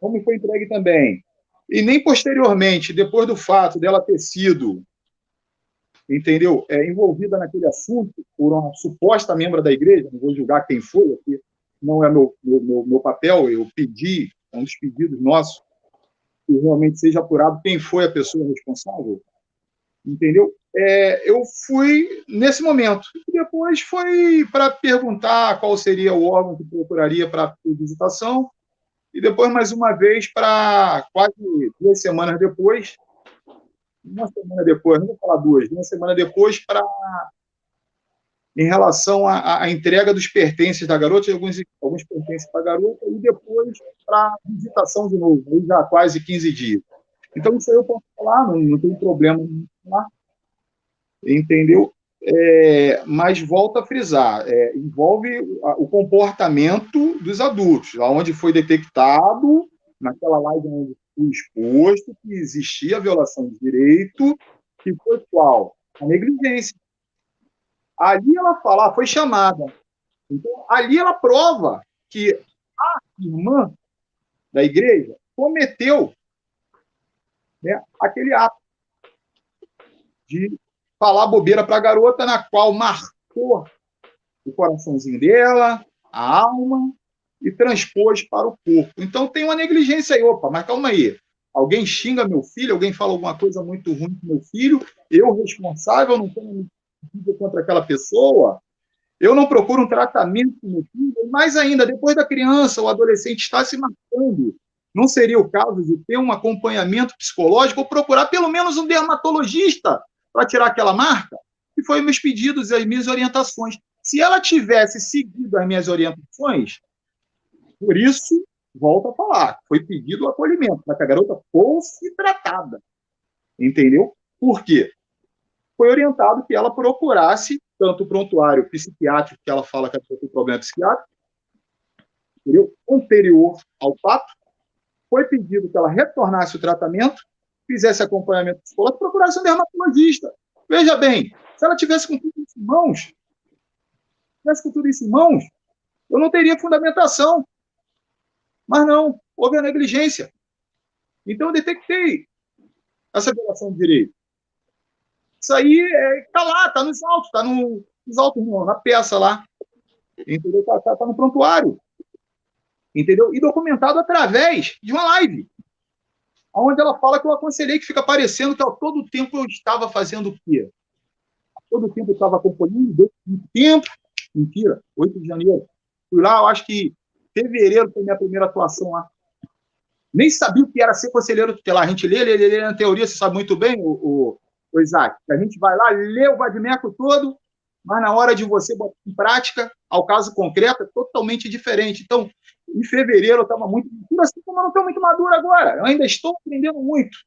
não me foi entregue também, e nem posteriormente, depois do fato dela ter sido, entendeu, envolvida naquele assunto por uma suposta membro da igreja, não vou julgar quem foi, aqui não é meu papel, eu pedi, é um dos pedidos nossos, que realmente seja apurado quem foi a pessoa responsável, entendeu? Eu fui nesse momento. E depois foi para perguntar qual seria o órgão que procuraria para a visitação, e depois, mais uma vez, para quase 2 semanas depois, uma semana depois, não vou falar 2, uma semana depois, para em relação à entrega dos pertences da garota, alguns pertences para a garota, e depois para visitação de novo, aí já há quase 15 dias. Então, isso aí eu posso falar, não tem problema em falar, entendeu? Mas volto a frisar, envolve o comportamento dos adultos, onde foi detectado, naquela live onde foi exposto, que existia violação de direito, que foi qual? A negligência. Ali ela fala, foi chamada. Então, ali ela prova que a irmã da igreja cometeu, né, aquele ato de falar bobeira para a garota, na qual marcou o coraçãozinho dela, a alma, e transpôs para o corpo. Então tem uma negligência aí. Opa, mas calma aí. Alguém xinga meu filho, alguém fala alguma coisa muito ruim com meu filho, eu responsável, não tenho medida contra aquela pessoa, eu não procuro um tratamento com meu filho, mais ainda, depois da criança ou adolescente estar se matando, não seria o caso de ter um acompanhamento psicológico ou procurar pelo menos um dermatologista para tirar aquela marca? Que foi meus pedidos e as minhas orientações. Se ela tivesse seguido as minhas orientações, por isso, volto a falar, foi pedido o acolhimento, para que a garota fosse tratada. Entendeu? Por quê? Foi orientado que ela procurasse tanto o prontuário psiquiátrico, que ela fala que ela tem problema psiquiátrico, entendeu? Anterior ao fato, foi pedido que ela retornasse o tratamento, fizesse acompanhamento psicológico, procurasse um dermatologista. Veja bem, se ela tivesse com tudo isso em mãos, eu não teria fundamentação. Mas não, houve a negligência. Então eu detectei essa violação de direito. Isso aí está lá, está nos autos, na peça lá. Entendeu? Está no prontuário. Entendeu? E documentado através de uma live, onde ela fala que eu aconselhei, que fica parecendo que a todo tempo eu estava fazendo o quê? A todo tempo eu estava acompanhando, desde muito tempo. Mentira, 8 de janeiro. Fui lá, eu acho que fevereiro foi minha primeira atuação lá. Nem sabia o que era ser conselheiro tutelar. A gente lê na teoria, você sabe muito bem, o Isaac. A gente vai lá, lê o vadimeco todo, mas na hora de você botar em prática, ao caso concreto, é totalmente diferente. Então, em fevereiro eu estava muito maduro, assim como eu não estou muito maduro agora. Eu ainda estou aprendendo muito.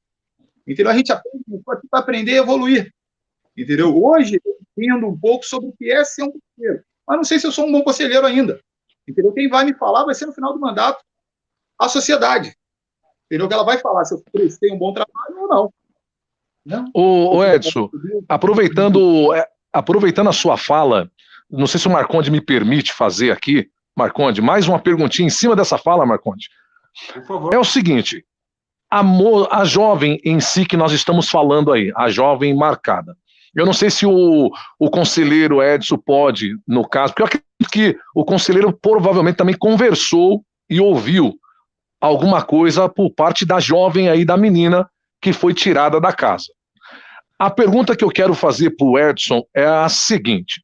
Entendeu? A gente aprende, estou aqui para aprender e evoluir. Entendeu? Hoje eu entendo um pouco sobre o que é ser um conselheiro. Mas não sei se eu sou um bom conselheiro ainda. Entendeu? Quem vai me falar vai ser no final do mandato a sociedade. Entendeu? Que ela vai falar se eu prestei um bom trabalho ou não. Né? Ô Edson, aproveitando a sua fala, não sei se o Marconde me permite fazer aqui, Marconde, mais uma perguntinha em cima dessa fala, Marconde. Por favor. É o seguinte, a jovem em si que nós estamos falando aí, a jovem marcada. Eu não sei se o conselheiro Edson pode, no caso, porque eu acredito que o conselheiro provavelmente também conversou e ouviu alguma coisa por parte da jovem aí, da menina que foi tirada da casa. A pergunta que eu quero fazer para o Edson é a seguinte: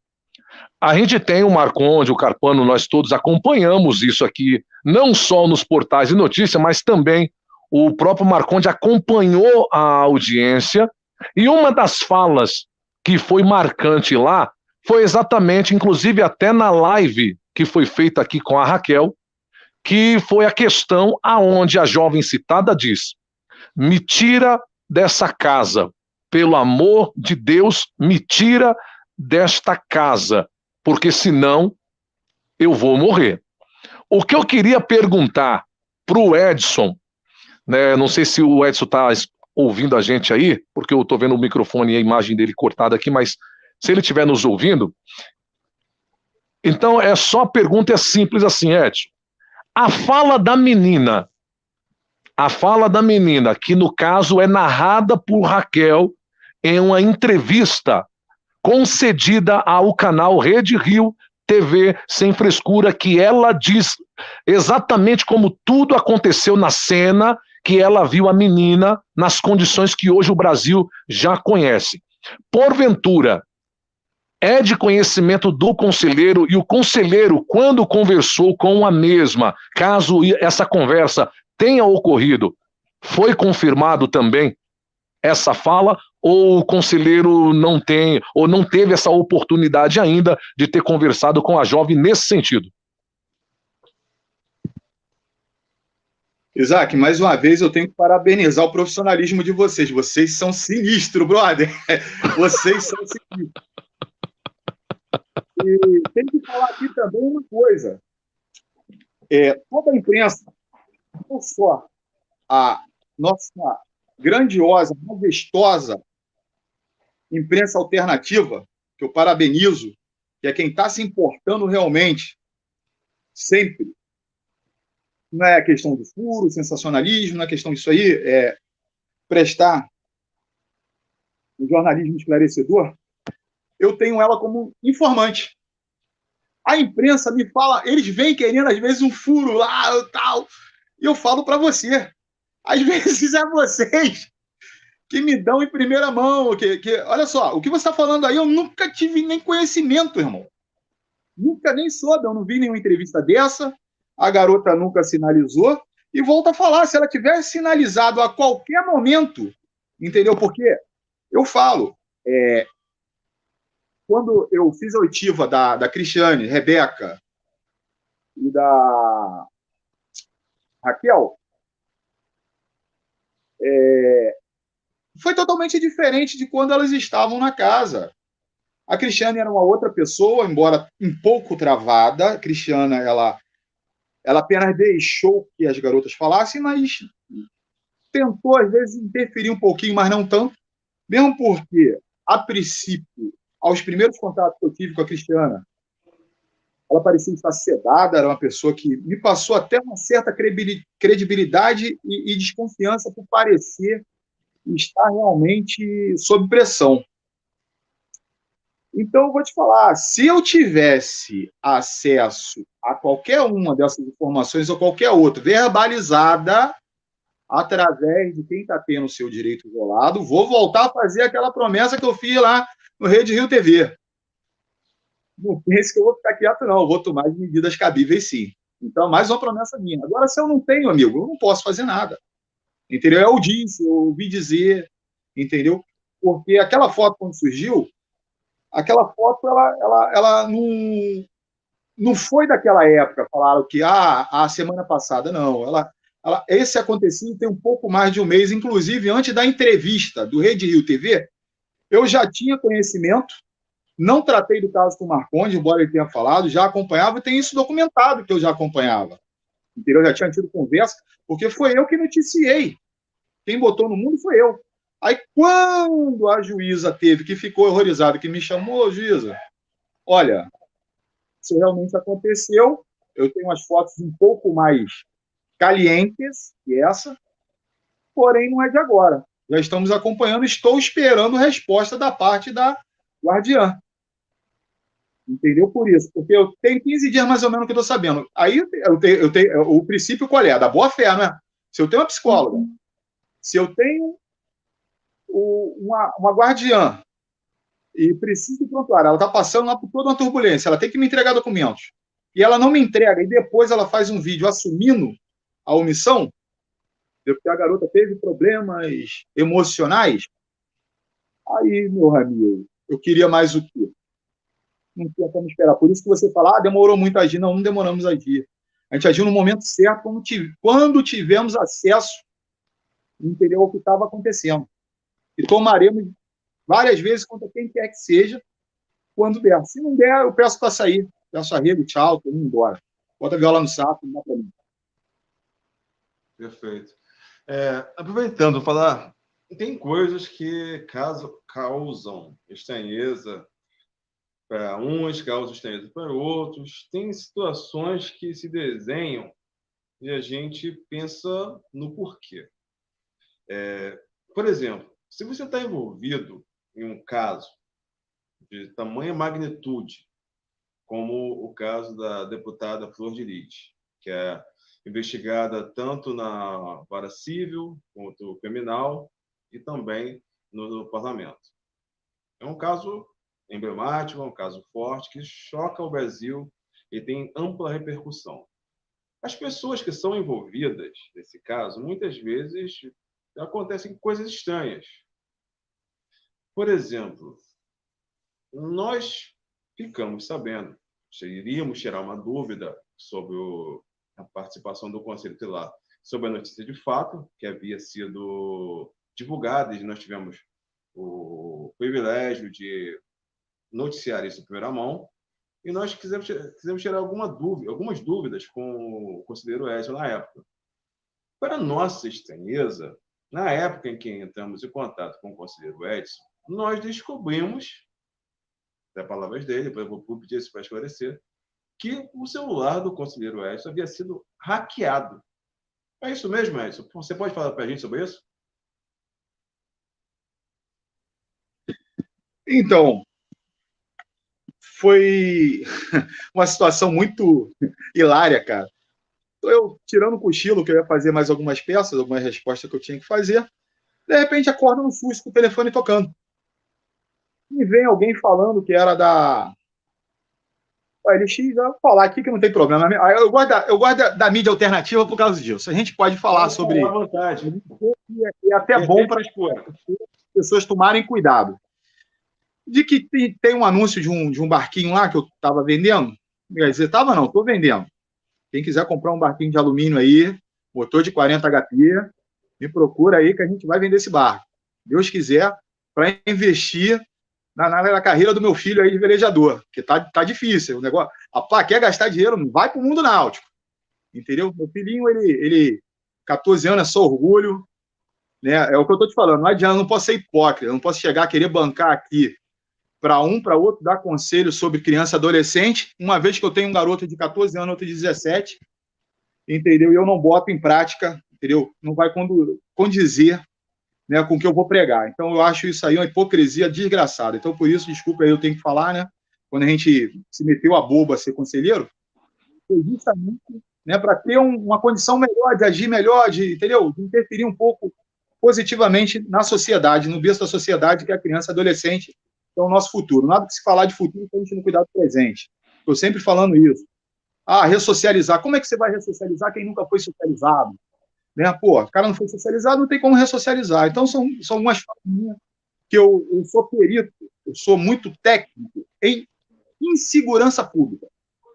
a gente tem o Marconde, o Carpano, nós todos acompanhamos isso aqui, não só nos portais de notícia, mas também o próprio Marconde acompanhou a audiência, e uma das falas que foi marcante lá foi exatamente, inclusive até na live que foi feita aqui com a Raquel, que foi a questão aonde a jovem citada diz: me tira dessa casa, pelo amor de Deus, me tira desta casa, porque senão eu vou morrer. O que eu queria perguntar para o Edson, né, não sei se o Edson está ouvindo a gente aí, porque eu estou vendo o microfone e a imagem dele cortada aqui, mas se ele estiver nos ouvindo, então a pergunta é simples assim, Edson. A fala da menina, que no caso é narrada por Raquel em uma entrevista concedida ao canal Rede Rio TV Sem Frescura, que ela diz exatamente como tudo aconteceu na cena, que ela viu a menina nas condições que hoje o Brasil já conhece. Porventura, é de conhecimento do conselheiro, e o conselheiro, quando conversou com a mesma, caso essa conversa tenha ocorrido, foi confirmado também essa fala, ou o conselheiro não tem, ou não teve essa oportunidade ainda de ter conversado com a jovem nesse sentido? Isaac, mais uma vez eu tenho que parabenizar o profissionalismo de vocês. Vocês são sinistros, brother. Vocês são sinistros. E tem que falar aqui também uma coisa. Toda a imprensa, não só a nossa grandiosa, majestosa imprensa alternativa, que eu parabenizo, que é quem está se importando realmente, sempre. Não é questão de furo, sensacionalismo, não é questão disso aí, é prestar um jornalismo esclarecedor. Eu tenho ela como informante. A imprensa me fala, eles vêm querendo, às vezes, um furo lá, tal, e eu falo para você. Às vezes é vocês que me dão em primeira mão. Olha só, o que você está falando aí, eu nunca tive nem conhecimento, irmão. Nunca nem soube, eu não vi nenhuma entrevista dessa, a garota nunca sinalizou, e volto a falar, se ela tivesse sinalizado a qualquer momento, entendeu? Porque eu falo, quando eu fiz a oitiva da Cristiane, Rebeca e da Raquel, foi totalmente diferente de quando elas estavam na casa. A Cristiane era uma outra pessoa, embora um pouco travada. A Cristiane, ela apenas deixou que as garotas falassem, mas tentou, às vezes, interferir um pouquinho, mas não tanto. Mesmo porque, a princípio, aos primeiros contatos que eu tive com a Cristiana, ela parecia estar sedada, era uma pessoa que me passou até uma certa credibilidade e desconfiança por parecer estar realmente sob pressão. Então, eu vou te falar, se eu tivesse acesso a qualquer uma dessas informações ou qualquer outra, verbalizada, através de quem está tendo o seu direito violado, vou voltar a fazer aquela promessa que eu fiz lá no Rede Rio TV. Não pense que eu vou ficar quieto, não. Eu vou tomar as medidas cabíveis, sim. Então, mais uma promessa minha. Agora, se eu não tenho, amigo, eu não posso fazer nada. Entendeu? Eu disse, eu ouvi dizer, entendeu? Porque aquela foto, quando surgiu, aquela foto, ela não foi daquela época, falaram que a semana passada, não. Esse acontecido tem um pouco mais de um mês, inclusive antes da entrevista do Rede Rio TV, eu já tinha conhecimento, não tratei do caso com o Marcondes, embora ele tenha falado, já acompanhava, e tem isso documentado que eu já acompanhava. Entendeu? Eu já tinha tido conversa, porque foi eu que noticiei. Quem botou no mundo foi eu. Aí, quando a juíza teve, que ficou horrorizada, que me chamou, juíza, olha, isso realmente aconteceu, eu tenho as fotos um pouco mais calientes que essa, porém não é de agora. Já estamos acompanhando, estou esperando resposta da parte da guardiã. Entendeu? Por isso, porque eu tenho 15 dias mais ou menos que eu estou sabendo. Aí eu tenho o princípio qual é? Da boa fé, não é? Se eu tenho uma psicóloga, se eu tenho uma guardiã e preciso de prontuário, ela está passando lá por toda uma turbulência, ela tem que me entregar documentos, e ela não me entrega, e depois ela faz um vídeo assumindo a omissão, porque a garota teve problemas emocionais, aí, meu amigo, eu queria mais o quê? Não tinha como esperar. Por isso que você fala, demorou muito a agir. Não demoramos a agir. A gente agiu no momento certo, quando tivemos acesso, entendeu, ao que estava acontecendo. E tomaremos várias vezes contra quem quer que seja, quando der. Se não der, eu peço para sair. Peço arrego, tchau, tô indo embora. Bota a viola no saco, não dá para mim. Perfeito. Aproveitando, falar, tem coisas que causam estranheza para uns, causam estranheza para outros. Tem situações que se desenham e a gente pensa no porquê. Por exemplo, se você está envolvido em um caso de tamanha magnitude, como o caso da deputada Flor de Lis, que é investigada tanto na vara civil quanto criminal e também no parlamento. É um caso emblemático, é um caso forte que choca o Brasil e tem ampla repercussão. As pessoas que são envolvidas nesse caso, muitas vezes acontecem coisas estranhas. Por exemplo, nós ficamos sabendo, iríamos tirar uma dúvida sobre a participação do Conselho Tutelar, sobre a notícia de fato que havia sido divulgada, e nós tivemos o privilégio de noticiar isso em primeira mão, e nós quisemos tirar algumas dúvidas com o conselheiro Edson na época. Para nossa estranheza, na época em que entramos em contato com o conselheiro Edson, nós descobrimos, das palavras dele, eu vou pedir isso para esclarecer, que o celular do conselheiro Edson havia sido hackeado. É isso mesmo, Edson? Você pode falar para a gente sobre isso? Então, foi uma situação muito hilária, cara. Eu tirando o cochilo, que eu ia fazer mais algumas peças, algumas respostas que eu tinha que fazer, de repente acordo no susto com o telefone tocando. E vem alguém falando que era da OLX, eu vou falar aqui que não tem problema. Eu gosto da mídia alternativa por causa disso. A gente pode falar sobre... À vontade. E é até bom para as pessoas tomarem cuidado. De que tem um anúncio de um barquinho lá que eu estava vendendo. Quer dizer, estou vendendo. Quem quiser comprar um barquinho de alumínio aí, motor de 40 HP, me procura aí que a gente vai vender esse barco. Deus quiser, para investir na carreira do meu filho aí de velejador, porque tá difícil o negócio. Quer gastar dinheiro, não vai para o mundo náutico. Entendeu? Meu filhinho, ele 14 anos, é só orgulho. Né? É o que eu estou te falando, não adianta, eu não posso ser hipócrita, eu não posso chegar a querer bancar aqui para um, para outro, dar conselho sobre criança e adolescente, uma vez que eu tenho um garoto de 14 anos, outro de 17, entendeu? E eu não boto em prática, entendeu? Não vai condizer, né, com o que eu vou pregar. Então, eu acho isso aí uma hipocrisia desgraçada. Então, por isso, desculpa aí, eu tenho que falar, né? Quando a gente se meteu a boba a ser conselheiro, foi justamente, né, para ter uma condição melhor, de agir melhor, entendeu? De interferir um pouco positivamente na sociedade, no berço da sociedade, que é a criança e adolescente, que é o nosso futuro. Nada que se falar de futuro se a gente não cuidar do presente. Estou sempre falando isso. Ressocializar. Como é que você vai ressocializar quem nunca foi socializado? Né? Pô, o cara não foi socializado, não tem como ressocializar. Então, são algumas falas que eu sou perito, eu sou muito técnico em insegurança pública.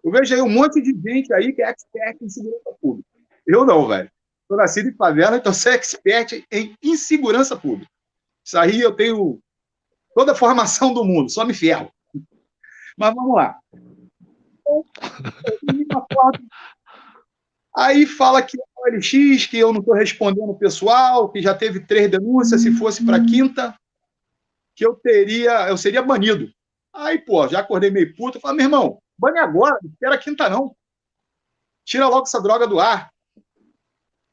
Eu vejo aí um monte de gente aí que é expert em segurança pública. Eu não, velho. Sou nascido em favela, então sou expert em insegurança pública. Isso aí eu tenho toda a formação do mundo, só me ferro. Mas vamos lá. Aí fala que é o OLX, que eu não estou respondendo o pessoal, que já teve 3 denúncias, se fosse para a quinta, que eu seria banido. Aí, pô, já acordei meio puto, falei, meu irmão, bane agora, não espera a quinta não. Tira logo essa droga do ar.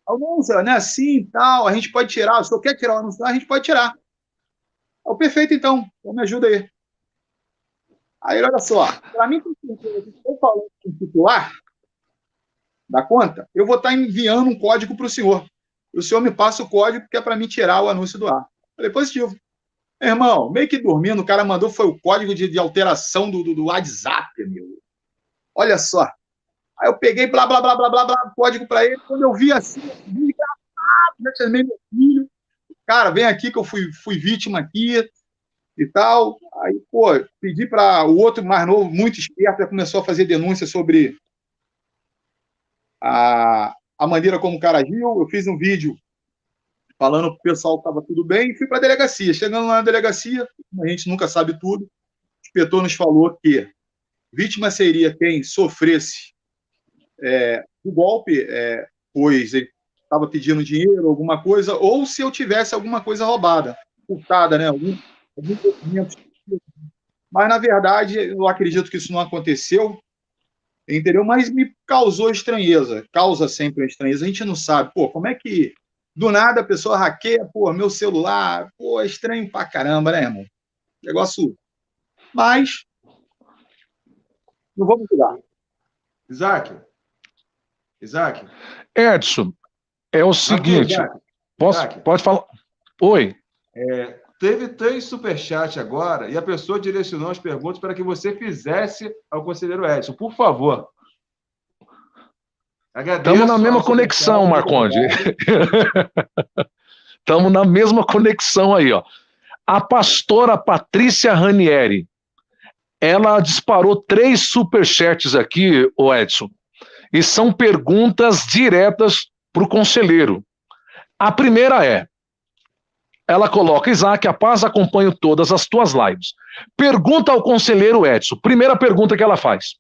Não, não é assim e tal, a gente pode tirar, se eu quer tirar o anúncio, a gente pode tirar. Perfeito, então me ajuda aí. Aí, olha só, para mim, se eu estou falando com o titular da conta, eu vou estar enviando um código para o senhor. O senhor me passa o código que é para me tirar o anúncio do ar. Falei, positivo. Meu irmão, meio que dormindo, o cara mandou, foi o código de alteração do WhatsApp, meu. Olha só. Aí eu peguei, blá, blá, blá, blá, blá, blá, código para ele. Quando eu vi assim, já chamei meu filho. Cara, vem aqui que eu fui vítima aqui e tal. Aí, pô, pedi para o outro mais novo, muito esperto, já começou a fazer denúncia sobre a maneira como o cara agiu. Eu fiz um vídeo falando para o pessoal que estava tudo bem e fui para a delegacia. Chegando lá na delegacia, a gente nunca sabe tudo, o inspetor nos falou que vítima seria quem sofresse o golpe, pois ele estava pedindo dinheiro, alguma coisa, ou se eu tivesse alguma coisa roubada, furtada, né? Algum documento. Mas, na verdade, eu acredito que isso não aconteceu, entendeu? Mas me causou estranheza, causa sempre estranheza. A gente não sabe, pô, como é que do nada a pessoa hackeia, pô, meu celular, pô, é estranho pra caramba, né, irmão? Negócio. Mas não vamos mudar. Isaac. Edson, é o seguinte. Pode falar. Oi. Teve 3 superchats agora e a pessoa direcionou as perguntas para que você fizesse ao conselheiro Edson. Por favor. Estamos na mesma conexão, Marconde. Estamos na mesma conexão aí, ó. A pastora Patrícia Ranieri, ela disparou 3 superchats aqui, o Edson, e são perguntas diretas para o conselheiro. A primeira ela coloca: Isaac, a paz, acompanho todas as tuas lives. Pergunta ao conselheiro Edson, primeira pergunta que ela faz: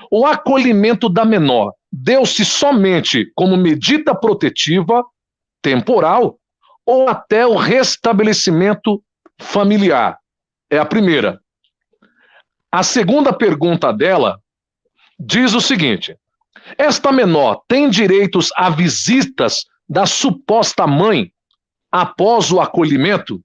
o acolhimento da menor deu-se somente como medida protetiva, temporal, ou até o restabelecimento familiar? É a primeira. A segunda pergunta dela diz o seguinte: esta menor tem direitos a visitas da suposta mãe após o acolhimento?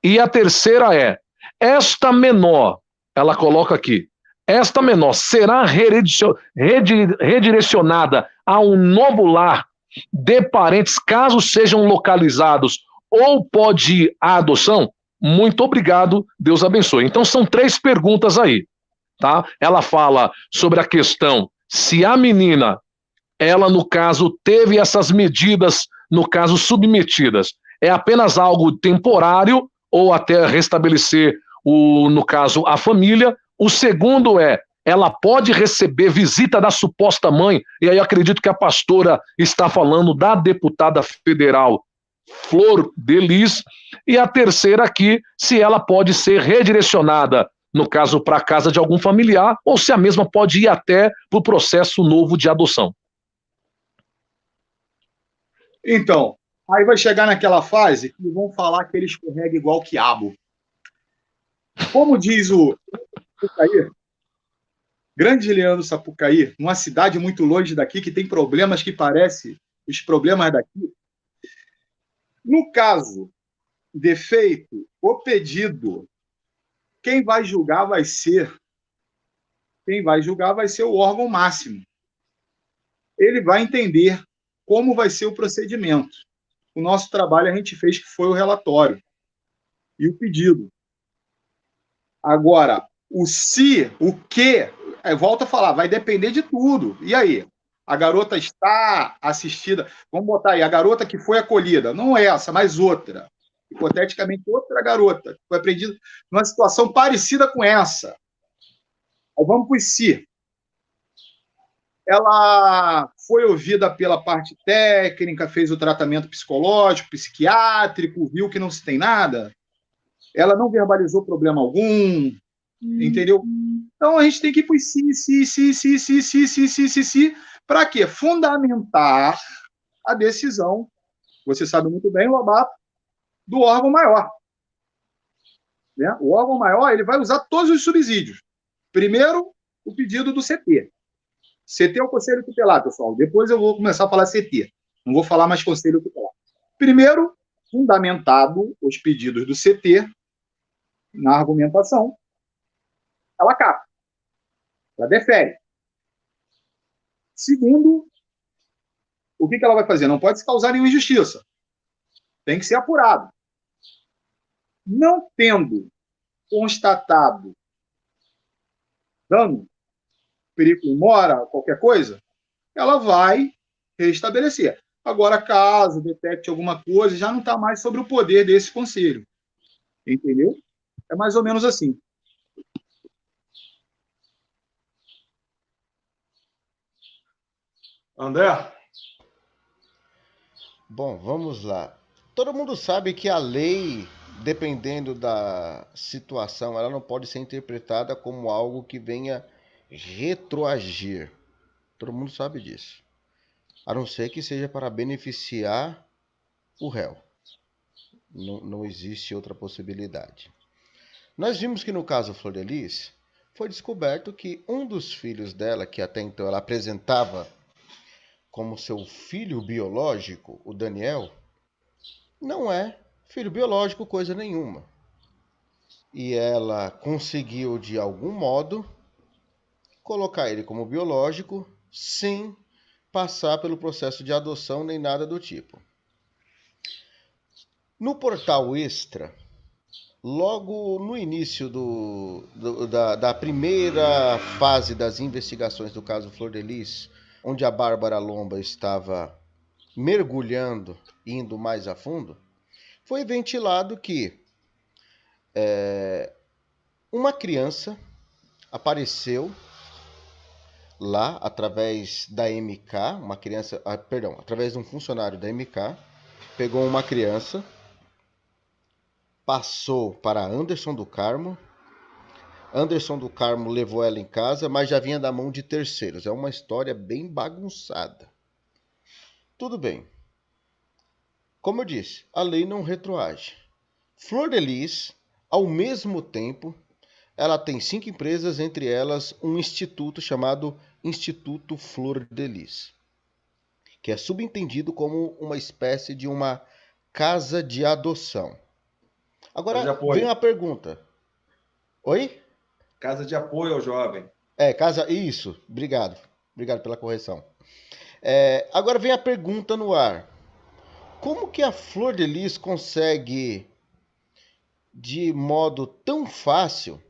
E a terceira esta menor, ela coloca aqui, esta menor será redirecionada a um novo lar de parentes, caso sejam localizados, ou pode ir à adoção? Muito obrigado, Deus abençoe. Então são 3 perguntas aí, tá? Ela fala sobre a questão se a menina, ela no caso teve essas medidas, no caso submetidas, é apenas algo temporário ou até restabelecer no caso a família. O segundo ela pode receber visita da suposta mãe, e aí eu acredito que a pastora está falando da deputada federal Flor de Lis. E a terceira aqui, se ela pode ser redirecionada, no caso, para a casa de algum familiar, ou se a mesma pode ir até para o processo novo de adoção. Então, aí vai chegar naquela fase que vão falar que ele escorrega igual quiabo. Como diz o Sapucaí, grande Leandro Sapucaí, numa cidade muito longe daqui, que tem problemas que parecem os problemas daqui. No caso de feito o pedido, quem vai julgar vai ser o órgão máximo. Ele vai entender como vai ser o procedimento. O nosso trabalho a gente fez, que foi o relatório e o pedido. Agora, o se, o que, volta a falar, vai depender de tudo. E aí? A garota está assistida, vamos botar aí, a garota que foi acolhida, não essa, mas outra, hipoteticamente outra garota, que foi apreendida numa situação parecida com essa. Aí vamos para o se. Ela foi ouvida pela parte técnica, fez o tratamento psicológico, psiquiátrico, viu que não se tem nada, ela não verbalizou problema algum, entendeu? Então a gente tem que ir para o se, para quê? Fundamentar a decisão, você sabe muito bem, Lobato, do órgão maior. Né? O órgão maior ele vai usar todos os subsídios. Primeiro, o pedido do CT. CT é o Conselho Tutelar, pessoal. Depois eu vou começar a falar CT. Não vou falar mais Conselho Tutelar. Primeiro, fundamentado os pedidos do CT na argumentação, ela capta. Ela defere. Segundo, o que ela vai fazer? Não pode se causar nenhuma injustiça. Tem que ser apurado. Não tendo constatado dano, perigo mora, qualquer coisa, ela vai restabelecer. Agora, caso detecte alguma coisa, já não está mais sobre o poder desse conselho. Entendeu? É mais ou menos assim. André? Bom, vamos lá. Todo mundo sabe que a lei, dependendo da situação, ela não pode ser interpretada como algo que venha retroagir. Todo mundo sabe disso. A não ser que seja para beneficiar o réu. Não existe outra possibilidade. Nós vimos que no caso Flor de Lis, foi descoberto que um dos filhos dela, que até então ela apresentava como seu filho biológico, o Daniel, não é filho biológico coisa nenhuma. E ela conseguiu, de algum modo, colocar ele como biológico sem passar pelo processo de adoção nem nada do tipo. No portal Extra, logo no início da primeira fase das investigações do caso Flor de Lis, onde a Bárbara Lomba estava mergulhando, indo mais a fundo, foi ventilado que uma criança apareceu lá através da MK, uma criança, através de um funcionário da MK, pegou uma criança, passou para Anderson do Carmo. Anderson do Carmo levou ela em casa, mas já vinha da mão de terceiros. É uma história bem bagunçada. Tudo bem. Como eu disse, a lei não retroage. Flor de Lis, ao mesmo tempo, ela tem 5 empresas, entre elas um instituto chamado Instituto Flor de Lis, que é subentendido como uma espécie de uma casa de adoção. Agora vem uma pergunta. Oi? Casa de apoio ao jovem. Isso. Obrigado. Obrigado pela correção. Agora vem a pergunta no ar. Como que a Flor de Lis consegue, de modo tão fácil,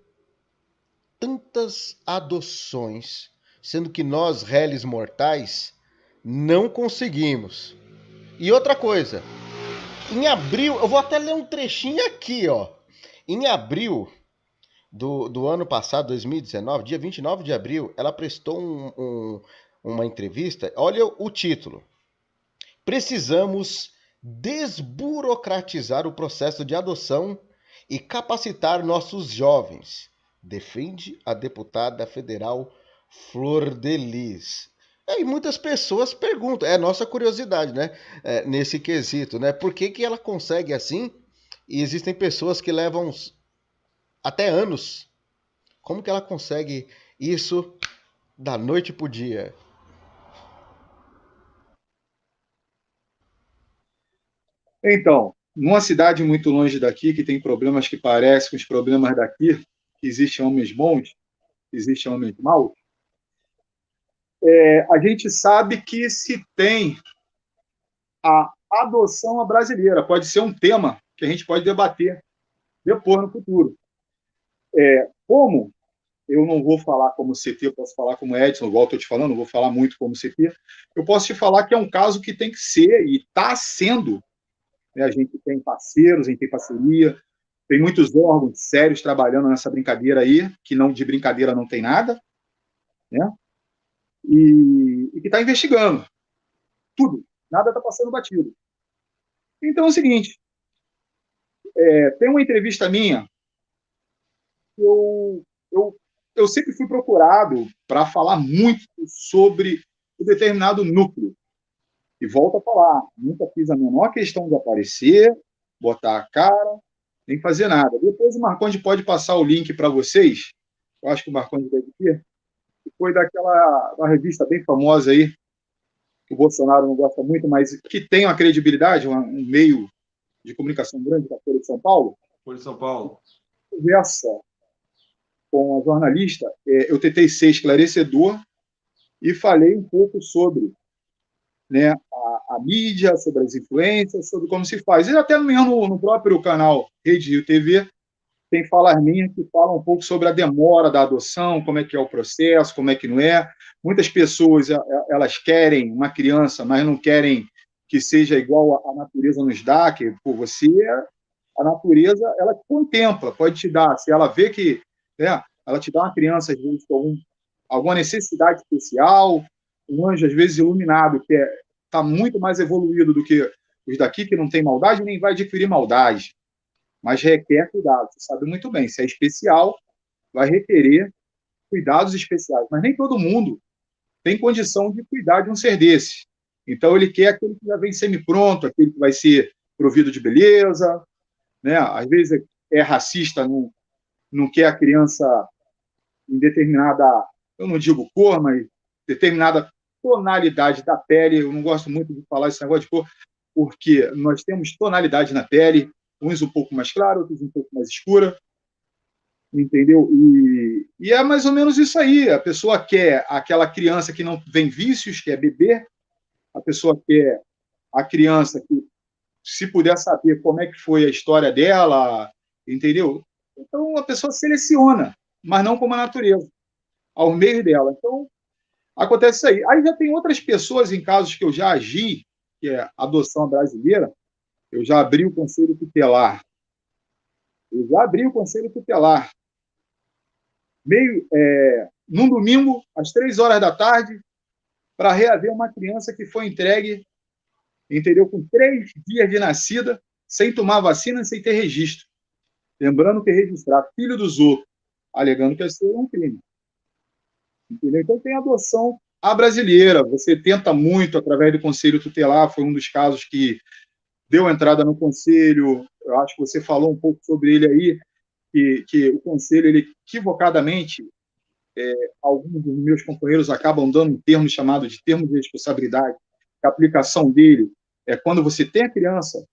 tantas adoções, sendo que nós, réis mortais, não conseguimos? E outra coisa, em abril, eu vou até ler um trechinho aqui, ó. Em abril do ano passado, 2019, dia 29 de abril, ela prestou uma entrevista. Olha o título. Precisamos desburocratizar o processo de adoção e capacitar nossos jovens, defende a deputada federal Flor de Lis. E muitas pessoas perguntam, é nossa curiosidade, né? Nesse quesito, né? Por que ela consegue assim? E existem pessoas que levam até anos. Como que ela consegue isso da noite pro dia? Então, numa cidade muito longe daqui, que tem problemas que parecem com os problemas daqui, que existem homens bons, existem homens maus, a gente sabe que se tem a adoção à brasileira. Pode ser um tema que a gente pode debater depois, no futuro. Como eu não vou falar como CT, eu posso falar como Edson, igual estou te falando, não vou falar muito como CT, eu posso te falar que é um caso que tem que ser e está sendo. A gente tem parceiros, a gente tem parceria, tem muitos órgãos sérios trabalhando nessa brincadeira aí, que não de brincadeira não tem nada, né? E que está investigando tudo, nada está passando batido. Então é o seguinte, tem uma entrevista minha que eu sempre fui procurado para falar muito sobre um determinado núcleo. E volto a falar, nunca fiz a menor questão de aparecer, botar a cara, nem fazer nada. Depois o Marconde pode passar o link para vocês, eu acho que o Marconde deve ter, que foi uma revista bem famosa aí, que o Bolsonaro não gosta muito, mas que tem uma credibilidade, um meio de comunicação grande, que é a Folha de São Paulo. Folha de São Paulo. Conversa com a jornalista, eu tentei ser esclarecedor e falei um pouco sobre, né, a mídia, sobre as influências, sobre como se faz. E até mesmo no próprio canal Rede Rio TV tem falas minhas que falam um pouco sobre a demora da adoção, como é que é o processo, como é que não é. Muitas pessoas, elas querem uma criança, mas não querem que seja igual a natureza nos dá, que a natureza, ela te contempla, pode te dar, se ela vê que, ela te dá uma criança, às vezes, com alguma necessidade especial, um anjo, às vezes, iluminado, que está muito mais evoluído do que os daqui, que não tem maldade, nem vai adquirir maldade, mas requer cuidado. Você sabe muito bem, se é especial, vai requerer cuidados especiais, mas nem todo mundo tem condição de cuidar de um ser desse. Então, ele quer aquele que já vem semi-pronto, aquele que vai ser provido de beleza, né? Às vezes é racista, não quer a criança em determinada, eu não digo cor, mas determinada tonalidade da pele. Eu não gosto muito de falar esse negócio de cor, porque nós temos tonalidade na pele, uns um pouco mais clara, outros um pouco mais escura, entendeu? E é mais ou menos isso aí. A pessoa quer aquela criança que não vem vícios, quer beber, a pessoa quer a criança que, se puder saber como é que foi a história dela, entendeu? Então, a pessoa seleciona, mas não como a natureza, ao meio dela. Então, acontece isso aí. Aí já tem outras pessoas em casos que eu já agi, que é adoção brasileira, eu já abri o conselho tutelar Eu já abri o conselho tutelar. Num domingo, às 3 horas da tarde, para reaver uma criança que foi entregue, entendeu? Com 3 dias de nascida, sem tomar vacina, sem ter registro. Lembrando que registrar filho dos outros, alegando que isso é um crime. Entendeu? Então tem adoção à brasileira. Você tenta muito através do conselho tutelar, foi um dos casos que deu entrada no conselho. Eu acho que você falou um pouco sobre ele aí, que o conselho, ele equivocadamente, alguns dos meus companheiros acabam dando um termo chamado de termo de responsabilidade. A aplicação dele é quando você tem a criança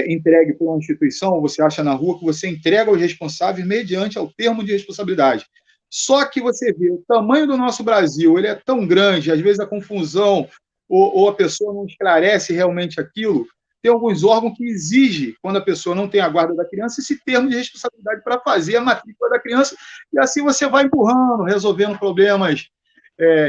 entregue por uma instituição, você acha na rua que você entrega aos responsáveis mediante ao termo de responsabilidade. Só que você vê o tamanho do nosso Brasil, ele é tão grande, às vezes a confusão, ou a pessoa não esclarece realmente aquilo. Tem alguns órgãos que exigem, quando a pessoa não tem a guarda da criança, esse termo de responsabilidade para fazer a matrícula da criança, e assim você vai empurrando, resolvendo problemas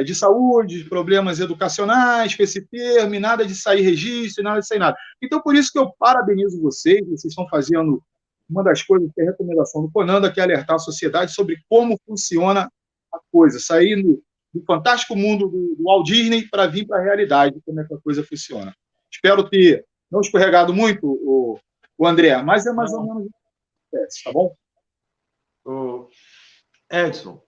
de saúde, problemas educacionais com esse termo, e nada de sair registro, nada de sair nada. Então, por isso que eu parabenizo vocês estão fazendo uma das coisas que é a recomendação do Conanda, que é alertar a sociedade sobre como funciona a coisa, saindo do fantástico mundo do Walt Disney para vir para a realidade, como é que a coisa funciona. Espero ter não escorregado muito, o André, mas é mais ou menos o que acontece, tá bom? Edson,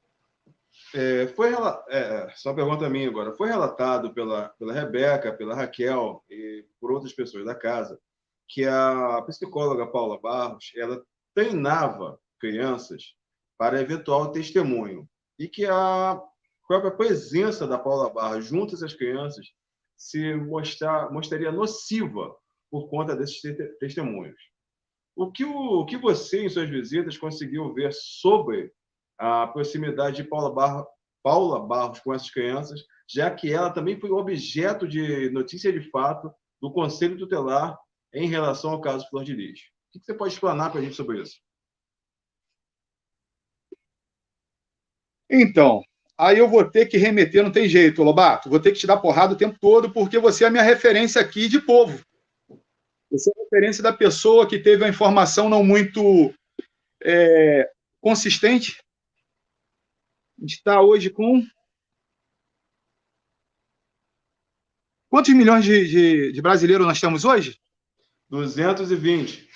só uma pergunta minha agora. Foi relatado pela Rebeca, pela Raquel e por outras pessoas da casa que a psicóloga Paula Barros, ela treinava crianças para eventual testemunho e que a própria presença da Paula Barros junto a essas crianças mostraria nociva por conta desses testemunhos. O que você, em suas visitas, conseguiu ver sobre a proximidade de Paula Barros com essas crianças, já que ela também foi objeto de notícia de fato do Conselho Tutelar em relação ao caso Flor de Lis? O que você pode explanar para a gente sobre isso? Então, aí eu vou ter que remeter, não tem jeito, Lobato, vou ter que te dar porrada o tempo todo, porque você é a minha referência aqui de povo. Você é a referência da pessoa que teve a informação não muito consistente. A gente está hoje com... Quantos milhões de brasileiros nós temos hoje? 220.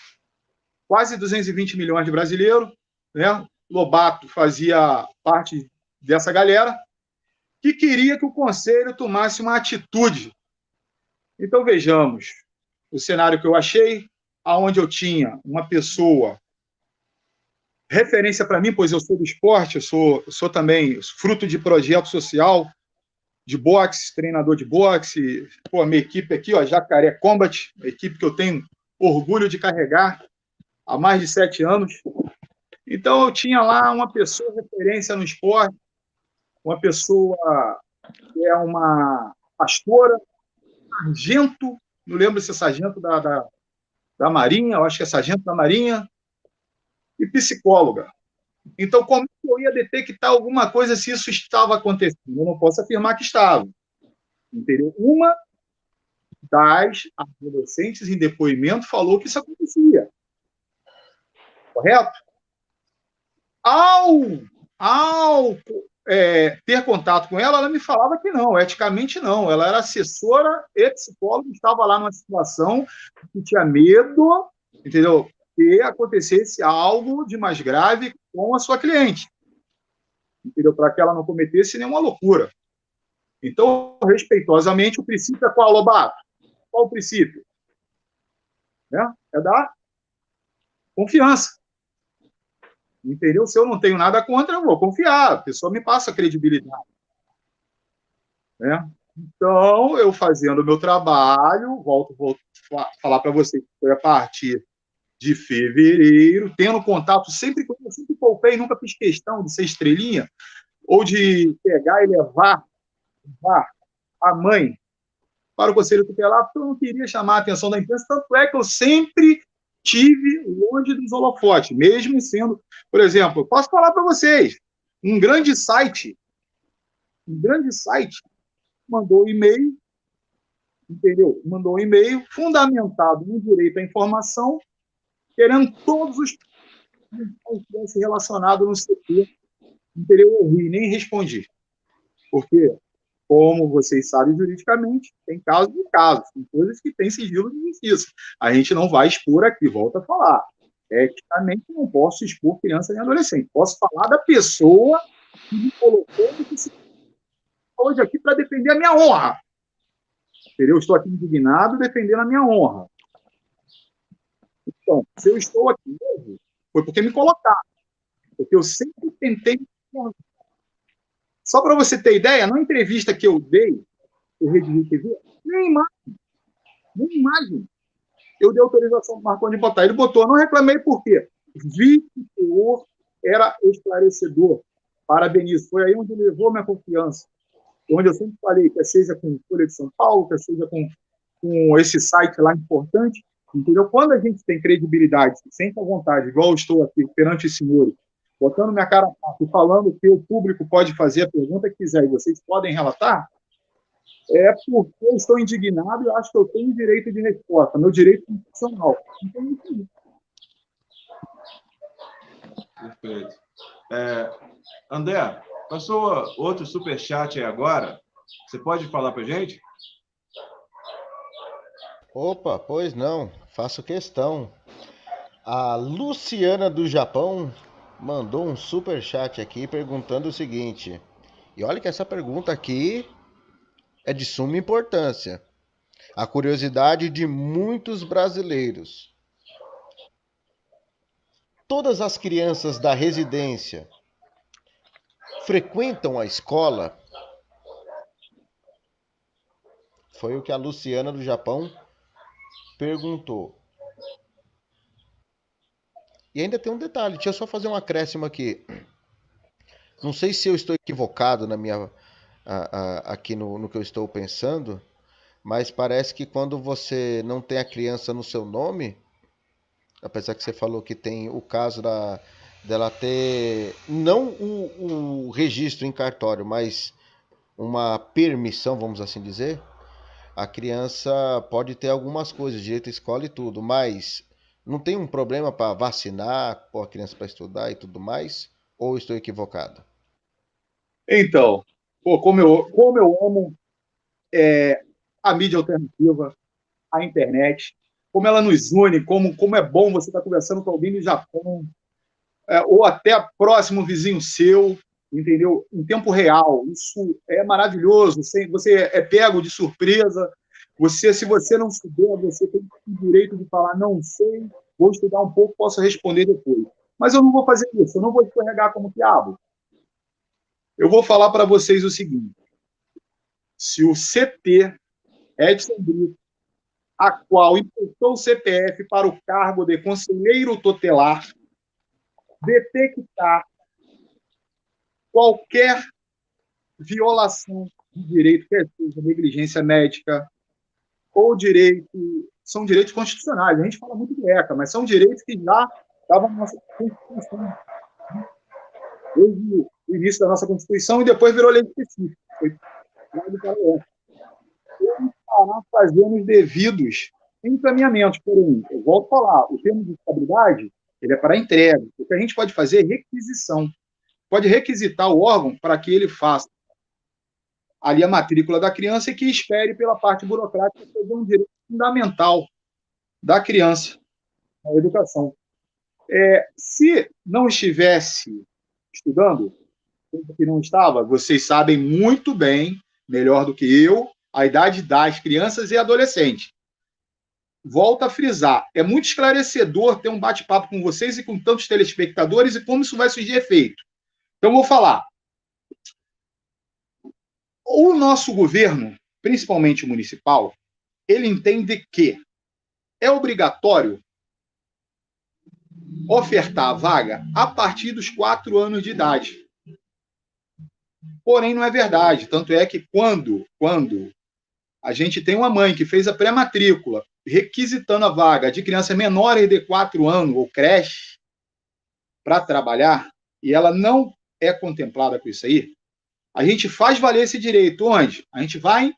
Quase 220 milhões de brasileiros, né? Lobato fazia parte dessa galera que queria que o Conselho tomasse uma atitude. Então, vejamos o cenário que eu achei, aonde eu tinha uma pessoa referência para mim, pois eu sou do esporte, eu sou também fruto de projeto social, de boxe, treinador de boxe. Pô, a minha equipe aqui, ó, Jacaré Combat, a equipe que eu tenho orgulho de carregar há mais de 7 anos. Então, eu tinha lá uma pessoa referência no esporte, uma pessoa que é uma pastora, sargento, não lembro se é sargento da Marinha, eu acho que é sargento da Marinha, e psicóloga. Então, como eu ia detectar alguma coisa se isso estava acontecendo? Eu não posso afirmar que estava. Entendeu? Uma das adolescentes em depoimento falou que isso acontecia. Correto? Ao ter contato com ela, ela me falava que não, eticamente não. Ela era assessora e psicóloga, estava lá numa situação que tinha medo, entendeu? Que acontecesse algo de mais grave com a sua cliente, entendeu? Para que ela não cometesse nenhuma loucura. Então, respeitosamente, o princípio é qual, Lobato? Qual o princípio? É da confiança. Entendeu? Se eu não tenho nada contra, eu vou confiar. A pessoa me passa credibilidade. Né? Então, eu fazendo o meu trabalho, volto a falar para você que foi a partir de fevereiro, tendo contato sempre com eu, sempre poupei, nunca fiz questão de ser estrelinha, ou de pegar e levar a mãe para o Conselho Tutelar, porque eu não queria chamar a atenção da imprensa, tanto é que eu sempre tive longe dos holofotes, mesmo sendo, por exemplo, eu posso falar para vocês, um grande site mandou e-mail, entendeu? Mandou um e-mail fundamentado no direito à informação, querendo todos os não estivesse relacionado no CT, entendeu? Eu ri, nem respondi. Porque, como vocês sabem juridicamente, tem casos e casos, tem coisas que têm sigilo de justiça. A gente não vai expor aqui, volta a falar. Eticamente, não posso expor criança nem adolescente. Posso falar da pessoa que me colocou hoje aqui para defender a minha honra. Entendeu? Eu estou aqui indignado defendendo a minha honra. Então, se eu estou aqui hoje, foi porque me colocaram. Porque eu sempre tentei. Só para você ter ideia, na entrevista que eu dei, o Rede TV, nem imagem. Eu dei autorização para o Marconi botar. Ele botou, não reclamei por quê? Vi que o senhor era esclarecedor. Parabenizo. Foi aí onde ele levou minha confiança. Onde eu sempre falei, que seja com Folha de São Paulo, que seja com esse site lá importante, entendeu? Quando a gente tem credibilidade, se sente à vontade, igual eu estou aqui perante os senhores, botando minha cara e falando que o público pode fazer a pergunta que quiser e vocês podem relatar, é porque eu estou indignado e acho que eu tenho direito de resposta, meu direito constitucional. Então, perfeito. André, passou outro superchat aí agora. Você pode falar para a gente? Opa, pois não, faço questão. A Luciana do Japão mandou um superchat aqui perguntando o seguinte. E olha que essa pergunta aqui é de suma importância. A curiosidade de muitos brasileiros. Todas as crianças da residência frequentam a escola? Foi o que a Luciana do Japão perguntou. E ainda tem um detalhe, deixa eu só fazer um acréscimo aqui. Não sei se eu estou equivocado na minha, aqui no que eu estou pensando, mas parece que quando você não tem a criança no seu nome, apesar que você falou que tem o caso dela ter, não o registro em cartório, mas uma permissão, vamos assim dizer, a criança pode ter algumas coisas, direito à escola e tudo, mas não tem um problema para vacinar, pôr a criança para estudar e tudo mais? Ou estou equivocado? Então, como eu amo a mídia alternativa, a internet, como ela nos une, como é bom você estar conversando com alguém do Japão, ou até próximo vizinho seu, entendeu? Em tempo real. Isso é maravilhoso. Você é pego de surpresa. Se você não souber, você tem o direito de falar, não sei, vou estudar um pouco, posso responder depois. Mas eu não vou fazer isso, eu não vou escorregar como quiabo. Eu vou falar para vocês o seguinte: se o CT Edson Brito, a qual imputou o CPF para o cargo de conselheiro tutelar, detectar qualquer violação de direito, quer seja negligência médica ou direito, são direitos constitucionais. A gente fala muito de ECA, mas são direitos que já estavam na nossa Constituição. Desde o início da nossa Constituição e depois virou lei específica. Foi dado para o ECA. Ele estará fazendo os devidos encaminhamentos. Porém, eu volto a falar, o termo de estabilidade ele é para entrega. O que a gente pode fazer é requisição. Pode requisitar o órgão para que ele faça ali a matrícula da criança e que espere pela parte burocrática fazer um direito fundamental da criança na educação. Se não estivesse estudando, que não estava, vocês sabem muito bem, melhor do que eu, a idade das crianças e adolescentes. Volto a frisar, é muito esclarecedor ter um bate-papo com vocês e com tantos telespectadores e como isso vai surgir efeito. Então, vou falar. O nosso governo, principalmente o municipal, ele entende que é obrigatório ofertar a vaga a partir dos 4 anos de idade. Porém, não é verdade. Tanto é que quando a gente tem uma mãe que fez a pré-matrícula requisitando a vaga de crianças menores de 4 anos ou creche para trabalhar, e ela não é contemplada com isso aí, a gente faz valer esse direito. Onde? A gente vai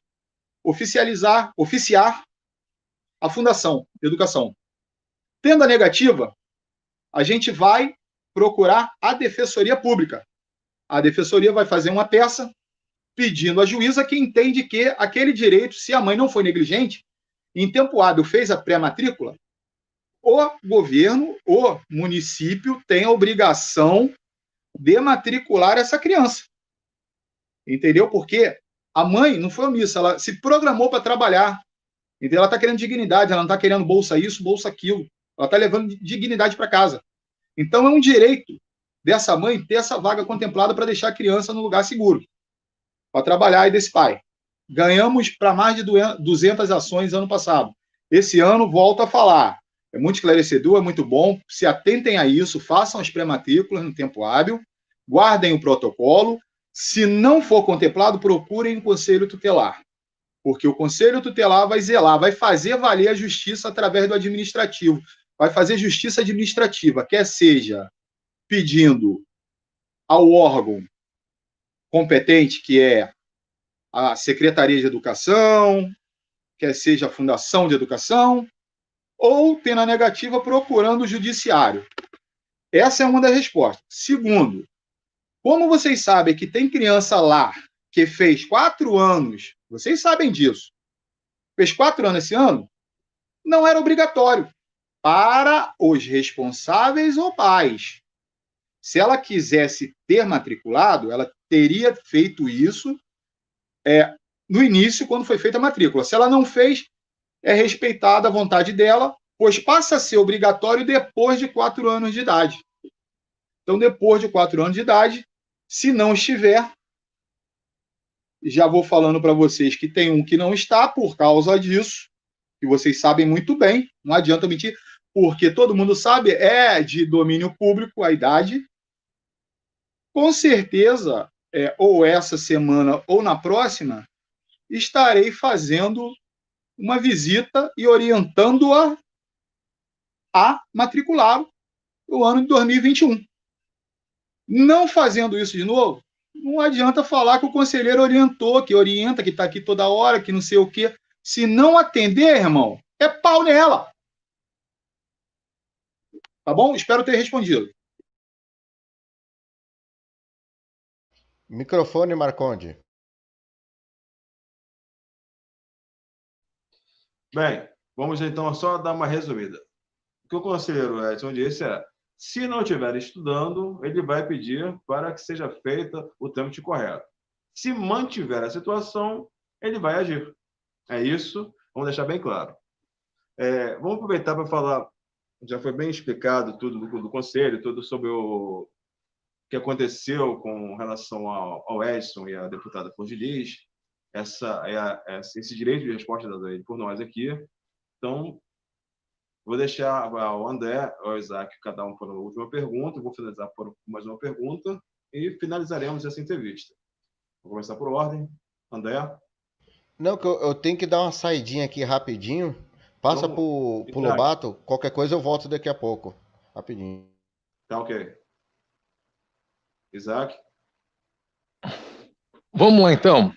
oficiar a Fundação de Educação. Tendo a negativa, a gente vai procurar a Defensoria Pública. A Defensoria vai fazer uma peça pedindo à juíza que entende que aquele direito, se a mãe não foi negligente, em tempo hábil fez a pré-matrícula, o governo, o município tem a obrigação de matricular essa criança. Entendeu? Porque a mãe não foi omissa, ela se programou para trabalhar. Entendeu? Ela está querendo dignidade, ela não está querendo bolsa isso, bolsa aquilo. Ela está levando dignidade para casa. Então, é um direito dessa mãe ter essa vaga contemplada para deixar a criança no lugar seguro, para trabalhar e desse pai. Ganhamos para mais de 200 ações ano passado. Esse ano, volto a falar. É muito esclarecedor, é muito bom. Se atentem a isso, façam as pré-matrículas no tempo hábil, guardem o protocolo. Se não for contemplado, procurem o Conselho Tutelar, porque o Conselho Tutelar vai zelar, vai fazer valer a justiça através do administrativo, vai fazer justiça administrativa, quer seja pedindo ao órgão competente, que é a Secretaria de Educação, quer seja a Fundação de Educação, ou tendo a negativa procurando o Judiciário. Essa é uma das respostas. Segundo, como vocês sabem que tem criança lá que fez 4 anos, vocês sabem disso, fez 4 anos esse ano, não era obrigatório para os responsáveis ou pais. Se ela quisesse ter matriculado, ela teria feito isso no início, quando foi feita a matrícula. Se ela não fez, é respeitada a vontade dela, pois passa a ser obrigatório depois de 4 anos de idade. Então, depois de 4 anos de idade, se não estiver, já vou falando para vocês que tem um que não está por causa disso, que vocês sabem muito bem, não adianta mentir, porque todo mundo sabe, é de domínio público a idade. Com certeza, ou essa semana ou na próxima, estarei fazendo uma visita e orientando-a a matricular o ano de 2021. Não fazendo isso de novo, não adianta falar que o conselheiro orientou, que orienta, que está aqui toda hora, que não sei o quê. Se não atender, irmão, é pau nela. Tá bom? Espero ter respondido. Microfone, Marconde. Bem, vamos então só dar uma resumida. O que o conselheiro Edson disse é: se não estiver estudando, ele vai pedir para que seja feita o trâmite correto. Se mantiver a situação, ele vai agir. É isso, vamos deixar bem claro. Vamos aproveitar para falar, já foi bem explicado tudo do conselho, tudo sobre o que aconteceu com relação ao Edson e à deputada Flor de Lis, esse direito de resposta dado por nós aqui. Então, vou deixar o André, o Isaac, cada um por uma última pergunta, vou finalizar por mais uma pergunta e finalizaremos essa entrevista. Vou começar por ordem. André? Não, que eu tenho que dar uma saidinha aqui rapidinho. Passa pro Lobato, qualquer coisa eu volto daqui a pouco. Rapidinho. Tá ok. Isaac? Vamos lá, então.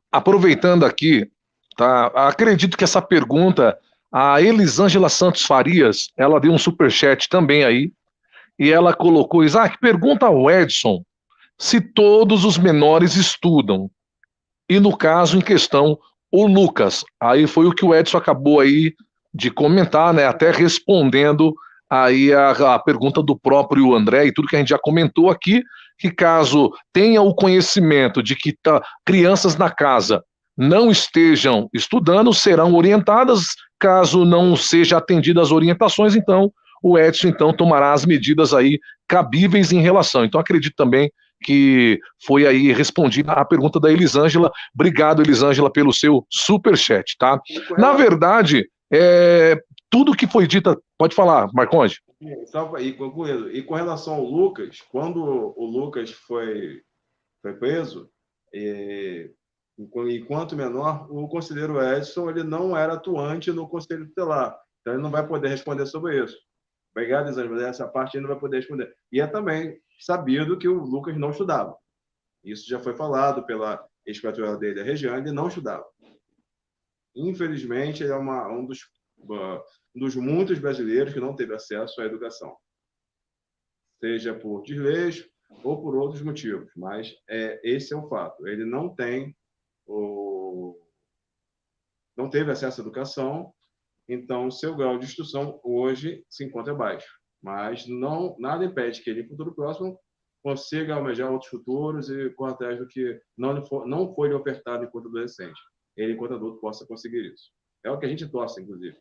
Aproveitando aqui, tá? Acredito que essa pergunta, a Elisângela Santos Farias, ela deu um superchat também aí, e ela colocou: Isaac, pergunta ao Edson se todos os menores estudam. E no caso em questão, o Lucas. Aí foi o que o Edson acabou aí de comentar, né? Até respondendo aí a pergunta do próprio André e tudo que a gente já comentou aqui, que caso tenha o conhecimento de que crianças na casa não estejam estudando, serão orientadas. Caso não seja atendidas as orientações, então o Edson então tomará as medidas aí cabíveis em relação. Então acredito também que foi aí respondida a pergunta da Elisângela. Obrigado, Elisângela, pelo seu superchat, tá? Na verdade, tudo que foi dito... Pode falar, Marconde. E concluindo, e com relação ao Lucas, quando o Lucas foi preso, enquanto menor, o conselheiro Edson ele não era atuante no Conselho Tutelar, então ele não vai poder responder sobre isso. Obrigado, Elisângela, essa parte ele não vai poder responder. E é também sabido que o Lucas não estudava. Isso já foi falado pela ex-patroa dele, a Regiane, ele não estudava. Infelizmente, ele é um dos muitos brasileiros que não teve acesso à educação. seja por desleixo ou por outros motivos, mas esse é o fato. Ele não teve acesso à educação, então seu grau de instrução hoje se encontra baixo. Mas nada impede que ele, no futuro próximo, consiga almejar outros futuros e correr atrás do que não foi lhe ofertado enquanto adolescente. Ele, enquanto adulto, possa conseguir isso. É o que a gente torce, inclusive.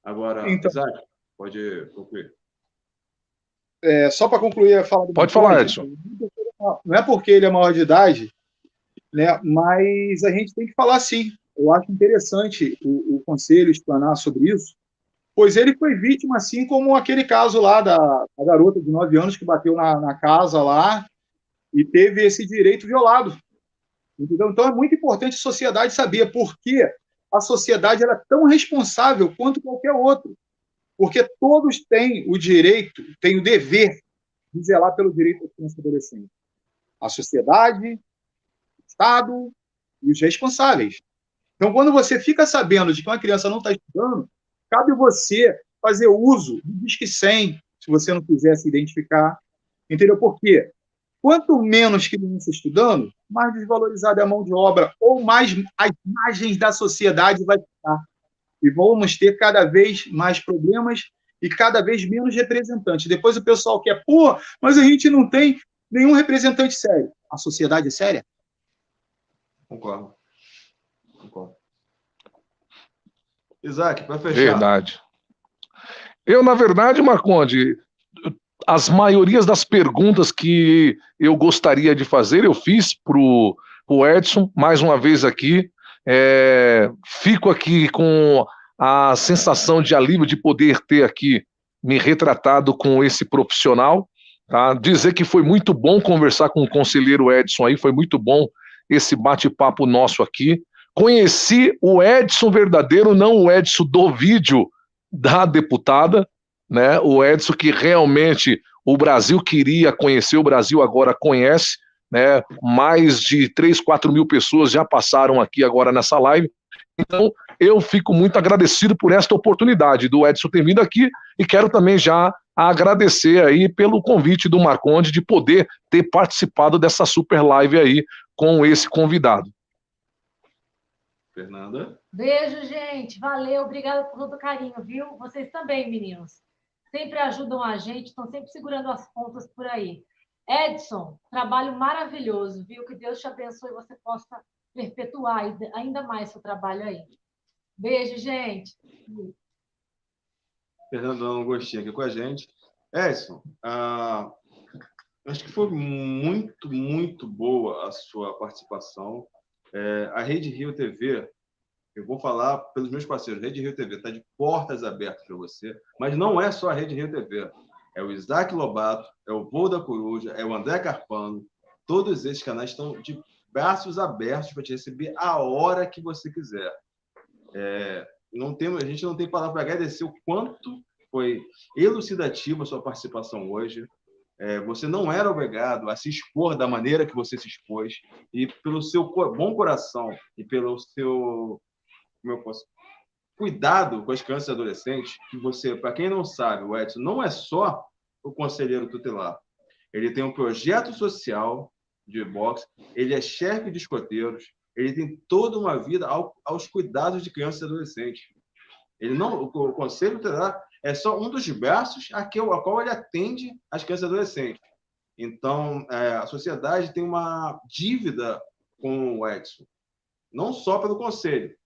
Agora, Então, Isaac, pode concluir. Só para concluir a fala do Pode falar, Edson. Não é porque ele é maior de idade, né, mas a gente tem que falar sim. Eu acho interessante o Conselho explanar sobre isso, pois ele foi vítima, assim como aquele caso lá da garota de 9 anos que bateu na casa lá e teve esse direito violado. Entendeu? Então é muito importante a sociedade saber por que a sociedade era tão responsável quanto qualquer outro. Porque todos têm o direito, têm o dever de zelar pelo direito da criança e adolescente. A sociedade, o Estado e os responsáveis. Então, quando você fica sabendo de que uma criança não está estudando, cabe você fazer uso do Disque 100, se você não quiser se identificar. Entendeu? Por quê? Quanto menos criança estudando, mais desvalorizada é a mão de obra, ou mais as margens da sociedade vai ficar. E vamos ter cada vez mais problemas e cada vez menos representantes. Depois o pessoal quer, mas a gente não tem nenhum representante sério. A sociedade é séria? Concordo. Isaac, para fechar. Verdade. Eu, na verdade, Marconde, as maiorias das perguntas que eu gostaria de fazer, eu fiz para o Edson, mais uma vez aqui. Fico aqui com a sensação de alívio de poder ter aqui me retratado com esse profissional, tá? Dizer que foi muito bom conversar com o conselheiro Edson aí, foi muito bom esse bate-papo nosso aqui. Conheci o Edson verdadeiro, não o Edson do vídeo da deputada, né? O Edson que realmente o Brasil queria conhecer, o Brasil agora conhece, né? Mais de 3, 4 mil pessoas já passaram aqui agora nessa live. Então, eu fico muito agradecido por esta oportunidade do Edson ter vindo aqui e quero também já agradecer aí pelo convite do Marconde de poder ter participado dessa super live aí com esse convidado. Fernanda? Beijo, gente. Valeu. Obrigada por todo o carinho, viu? Vocês também, meninos. Sempre ajudam a gente, estão sempre segurando as pontas por aí. Edson, trabalho maravilhoso, viu? Que Deus te abençoe e você possa perpetuar ainda mais seu trabalho aí. Beijo, gente. Fernando dando um gostinho aqui com a gente. Edson, acho que foi muito, muito boa a sua participação. A Rede Rio TV, eu vou falar pelos meus parceiros, Rede Rio TV está de portas abertas para você, mas não é só a Rede Rio TV. É o Isaac Lobato, é o Voo da Coruja, é o André Carpano. Todos esses canais estão de braços abertos para te receber a hora que você quiser. A gente não tem palavra para agradecer o quanto foi elucidativa a sua participação hoje. Você não era obrigado a se expor da maneira que você se expôs, e pelo seu bom coração e pelo seu cuidado com as crianças e adolescentes, que você, para quem não sabe, o Edson não é só o conselheiro tutelar. Ele tem um projeto social de boxe, ele é chefe de escoteiros, ele tem toda uma vida aos cuidados de crianças e adolescentes. O conselho tutelar é só um dos braços a qual ele atende as crianças e adolescentes. Então, a sociedade tem uma dívida com o Edson, não só pelo conselho.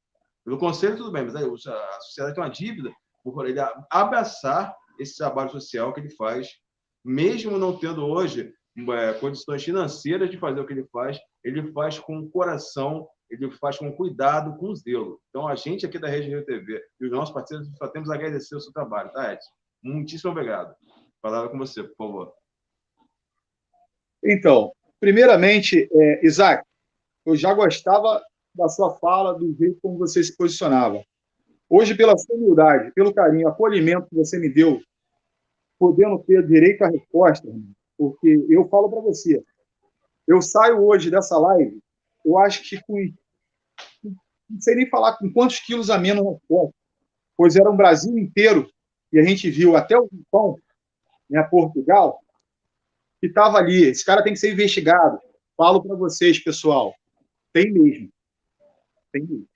Pelo conselho, tudo bem, mas a sociedade tem uma dívida por ele abraçar esse trabalho social que ele faz, mesmo não tendo hoje condições financeiras de fazer o que ele faz com coração, ele faz com cuidado, com zelo. Então, a gente aqui da Rede Rio TV e os nossos parceiros só temos a agradecer o seu trabalho, tá, Edson? Muitíssimo obrigado. Palavra com você, por favor. Então, primeiramente, Isaac, eu já gostava da sua fala, do jeito como você se posicionava. Hoje, pela sua humildade, pelo carinho, acolhimento que você me deu, podendo ter direito à resposta, porque eu falo para você, eu saio hoje dessa live, eu acho que não sei nem falar com quantos quilos a menos nas costas, pois era um Brasil inteiro, e a gente viu até o Japão, né, Portugal, que estava ali. Esse cara tem que ser investigado. Falo para vocês, pessoal. Tem mesmo. Tem mesmo.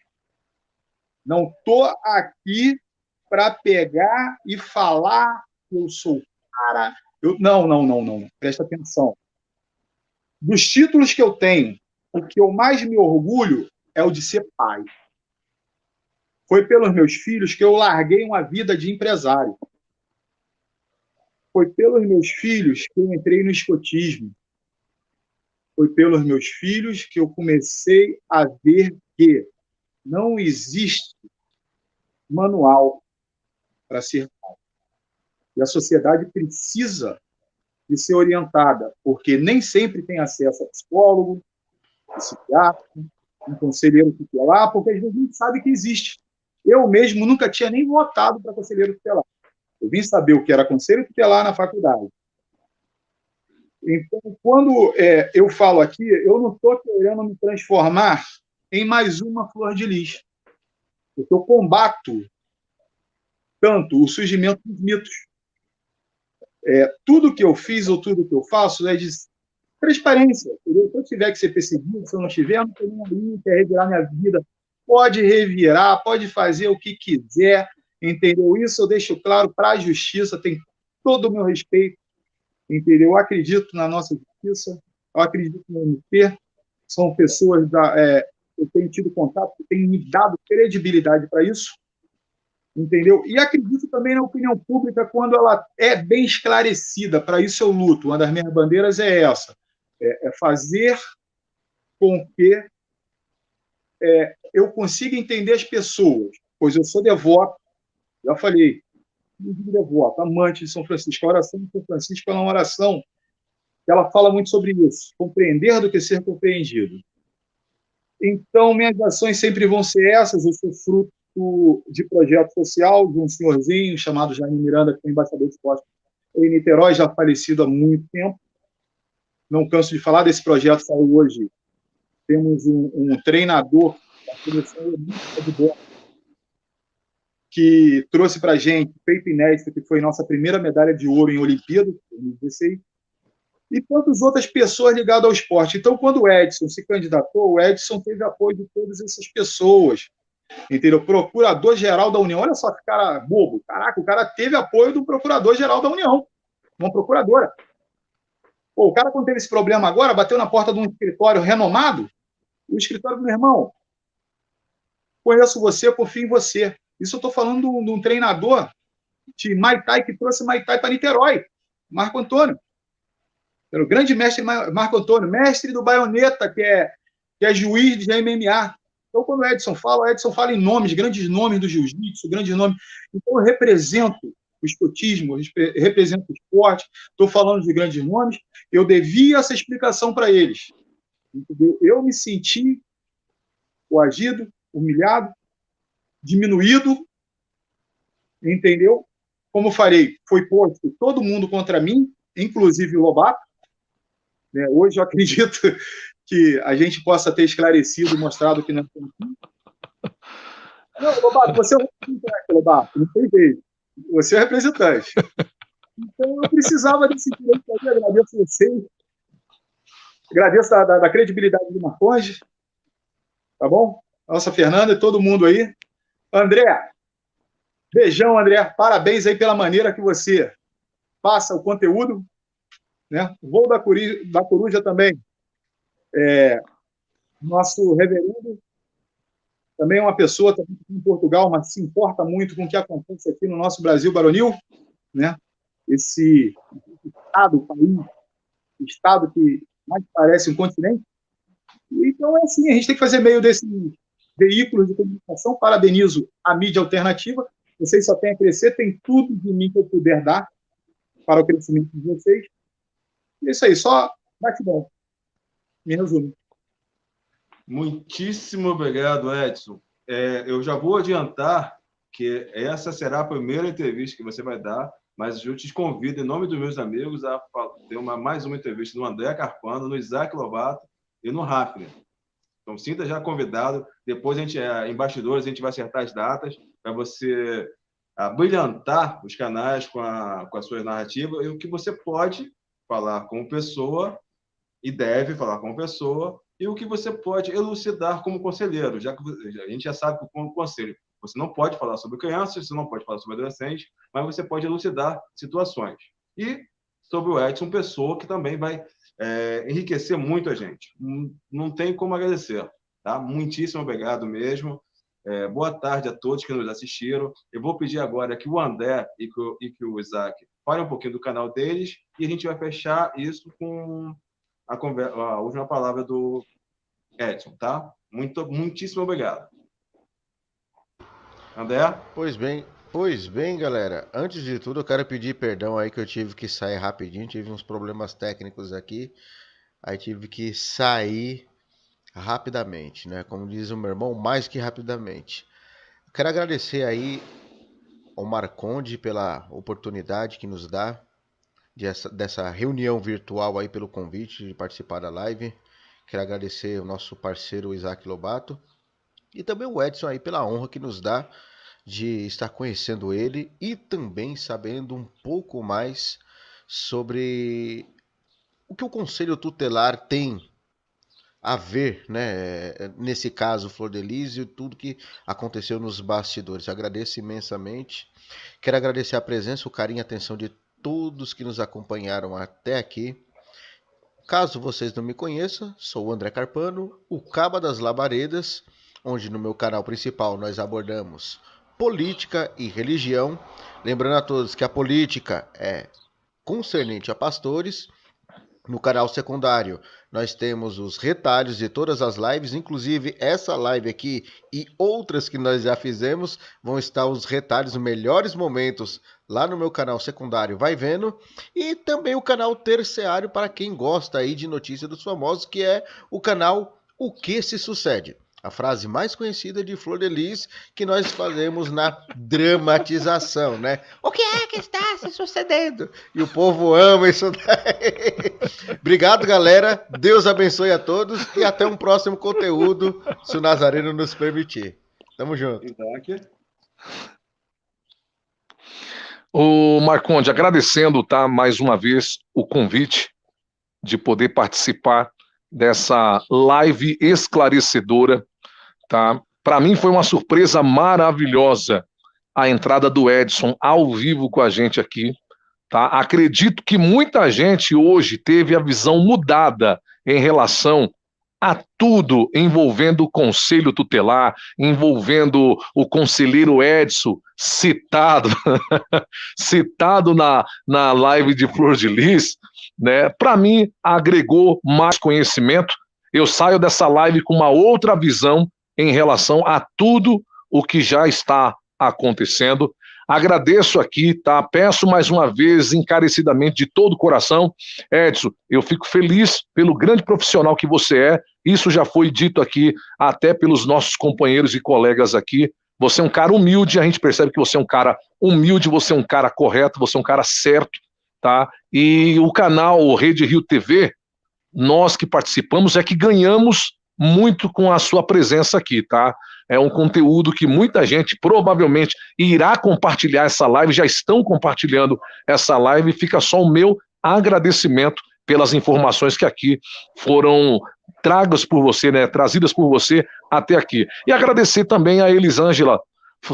Não estou aqui para pegar e falar que eu sou o cara. Não. Presta atenção. Dos títulos que eu tenho, o que eu mais me orgulho é o de ser pai. Foi pelos meus filhos que eu larguei uma vida de empresário. Foi pelos meus filhos que eu entrei no escotismo. Foi pelos meus filhos que eu comecei a ver que não existe manual para ser pai. E a sociedade precisa de ser orientada, porque nem sempre tem acesso a psicólogo, psiquiatra, um conselheiro tutelar, porque às vezes a gente sabe que existe. Eu mesmo nunca tinha nem votado para conselheiro tutelar. Eu vim saber o que era conselho tutelar na faculdade. Então, quando eu falo aqui, eu não estou querendo me transformar em mais uma Flor de Lis. Porque eu combato tanto o surgimento dos mitos. Tudo que eu fiz ou tudo que eu faço é de transparência. Entendeu? Se eu tiver que ser perseguido, se eu não tiver, eu não tenho ninguém quer revirar minha vida. Pode revirar, pode fazer o que quiser, entendeu? Isso eu deixo claro para a justiça, tem todo o meu respeito, entendeu? Eu acredito na nossa justiça, eu acredito no MP, são pessoas eu tenho tido contato, que têm me dado credibilidade para isso, entendeu? E acredito também na opinião pública quando ela é bem esclarecida. Para isso eu luto. Uma das minhas bandeiras é essa, é fazer com que eu consiga entender as pessoas, pois eu sou devoto, já falei, devoto, amante de São Francisco. A oração de São Francisco é uma oração que ela fala muito sobre isso, compreender do que ser compreendido. Então, minhas ações sempre vão ser essas. Eu sou fruto de projeto social de um senhorzinho chamado Jaime Miranda, que é embaixador de esporte em Niterói, já falecido há muito tempo. Não canso de falar desse projeto, saiu hoje. Temos um treinador da seleção olímpica de bola que trouxe para a gente, feito inédito, que foi nossa primeira medalha de ouro em Olimpíada, em 2016, e tantas outras pessoas ligadas ao esporte. Então, quando o Edson se candidatou, o Edson teve apoio de todas essas pessoas, entendeu? Procurador-Geral da União, olha só que cara bobo, caraca, o cara teve apoio do Procurador-Geral da União, uma procuradora. Pô, o cara, quando teve esse problema agora, bateu na porta de um escritório renomado, o escritório do meu irmão, conheço você, confio em você. Isso eu estou falando de um treinador de Muay Thai que trouxe Muay Thai para Niterói, Marco Antônio. Era o grande mestre Marco Antônio, mestre do Baioneta, que é juiz de MMA. Então, quando o Edson fala em nomes, grandes nomes do jiu-jitsu, grandes nomes. Então, eu represento o escotismo, eu represento o esporte, estou falando de grandes nomes, eu devia essa explicação para eles. Entendeu? Eu me senti coagido, humilhado, diminuído, entendeu? Como farei? Foi posto todo mundo contra mim, inclusive o Lobato. Né? Hoje eu acredito que a gente possa ter esclarecido e mostrado que não é assim. Não, Lobato, você é o representante, Lobato, não tem jeito. Você é o representante. Então eu precisava desse direito aí, agradeço a vocês. Agradeço da credibilidade do Marcondes, tá bom? Nossa Fernanda e todo mundo aí. André, beijão, André. Parabéns aí pela maneira que você passa o conteúdo. Né? O voo da Coruja também. Nosso reverendo também é uma pessoa também em Portugal, mas se importa muito com o que acontece aqui no nosso Brasil baronil. Né? Esse estado que mais parece um continente. Então, é assim, a gente tem que fazer meio desses veículos de comunicação. Parabenizo a mídia alternativa. Vocês só têm a crescer, tem tudo de mim que eu puder dar para o crescimento de vocês. É isso aí, só gratidão. Me resumo. Muitíssimo obrigado, Edson. Eu já vou adiantar que essa será a primeira entrevista que você vai dar, mas eu te convido, em nome dos meus amigos, a ter mais uma entrevista no André Carpano, no Isaac Lobato e no Hafner. Então, sinta já convidado. Depois, em bastidores, a gente vai acertar as datas para você brilhantar os canais com as suas narrativas e o que você pode falar como pessoa e deve falar como pessoa, e o que você pode elucidar como conselheiro, já que a gente já sabe que como conselho você não pode falar sobre crianças, você não pode falar sobre adolescentes, mas você pode elucidar situações. E sobre o Edson, pessoa que também vai enriquecer muito a gente. Não tem como agradecer. Tá? Muitíssimo obrigado mesmo. Boa tarde a todos que nos assistiram. Eu vou pedir agora que o André e que o Isaac falem um pouquinho do canal deles e a gente vai fechar isso com a última palavra do Edson, tá? Muitíssimo obrigado. André? Pois bem, galera. Antes de tudo, eu quero pedir perdão aí que eu tive que sair rapidinho, tive uns problemas técnicos aqui, aí tive que sair rapidamente, né? Como diz o meu irmão, mais que rapidamente. Quero agradecer aí ao Marconde pela oportunidade que nos dá dessa reunião virtual aí, pelo convite de participar da live. Quero agradecer o nosso parceiro Isaac Lobato e também o Edson aí pela honra que nos dá de estar conhecendo ele e também sabendo um pouco mais sobre o que o Conselho Tutelar tem a ver, né, nesse caso Flor de Lis e tudo que aconteceu nos bastidores. Agradeço imensamente. Quero agradecer a presença, o carinho e a atenção de todos que nos acompanharam até aqui. Caso vocês não me conheçam, sou o André Carpano, o Caba das Labaredas, onde no meu canal principal nós abordamos política e religião. Lembrando a todos que a política é concernente a pastores. No canal secundário, nós temos os retalhos de todas as lives, inclusive essa live aqui e outras que nós já fizemos, vão estar os retalhos, os melhores momentos lá no meu canal secundário, vai vendo. E também o canal terciário para quem gosta aí de notícia dos famosos, que é o canal O Que Se Sucede. A frase mais conhecida de Flor de Lis que nós fazemos na dramatização, né? O que é que está se sucedendo? E o povo ama isso daí. Obrigado, galera. Deus abençoe a todos e até um próximo conteúdo, se o Nazareno nos permitir. Tamo junto. Isaac. O Marconde, agradecendo, tá, mais uma vez o convite de poder participar dessa live esclarecedora, tá? Para mim foi uma surpresa maravilhosa a entrada do Edson ao vivo com a gente aqui, tá? Acredito que muita gente hoje teve a visão mudada em relação a tudo envolvendo o Conselho Tutelar, envolvendo o conselheiro Edson, citado citado na live de Flor de Lis, né? Para mim, agregou mais conhecimento. Eu saio dessa live com uma outra visão em relação a tudo o que já está acontecendo. Agradeço aqui, tá? Peço mais uma vez, encarecidamente, de todo o coração, Edson, eu fico feliz pelo grande profissional que você é. Isso já foi dito aqui até pelos nossos companheiros e colegas aqui. Você é um cara humilde, a gente percebe que você é um cara humilde, você é um cara correto, você é um cara certo, tá? E o canal Rede Rio TV, nós que participamos é que ganhamos muito com a sua presença aqui, tá? É um conteúdo que muita gente provavelmente irá compartilhar essa live, já estão compartilhando essa live, fica só o meu agradecimento pelas informações que aqui foram tragas por você, né, trazidas por você até aqui. E agradecer também a Elisângela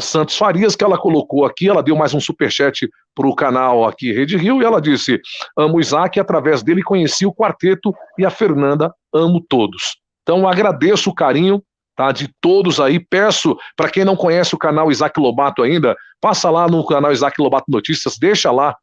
Santos Farias, que ela colocou aqui, ela deu mais um superchat para o canal aqui Rede Rio, e ela disse, amo o Isaac, e através dele conheci o quarteto, e a Fernanda, amo todos. Então agradeço o carinho, tá, de todos aí. Peço, para quem não conhece o canal Isaac Lobato ainda, passa lá no canal Isaac Lobato Notícias, deixa lá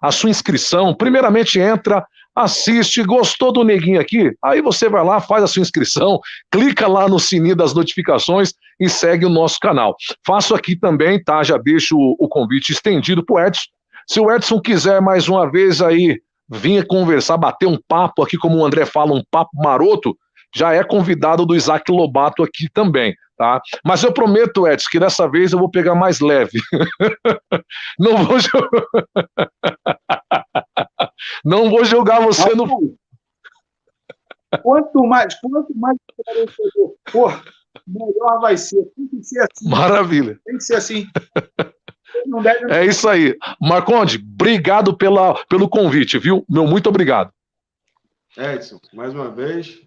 a sua inscrição. Primeiramente entra, assiste, gostou do neguinho aqui? Aí você vai lá, faz a sua inscrição, clica lá no sininho das notificações e segue o nosso canal. Faço aqui também, tá? Já deixo o convite estendido pro Edson. Se o Edson quiser mais uma vez aí vir conversar, bater um papo aqui, como o André fala, um papo maroto, já é convidado do Isaac Lobato aqui também, tá? Mas eu prometo, Edson, que dessa vez eu vou pegar mais leve. Não vou não vou jogar você no... Quanto mais esclarecedor for, melhor vai ser. Tem que ser assim. Maravilha. Tem que ser assim. não deve... É isso aí. Marconde, obrigado pelo convite, viu? Muito obrigado. Edson, mais uma vez,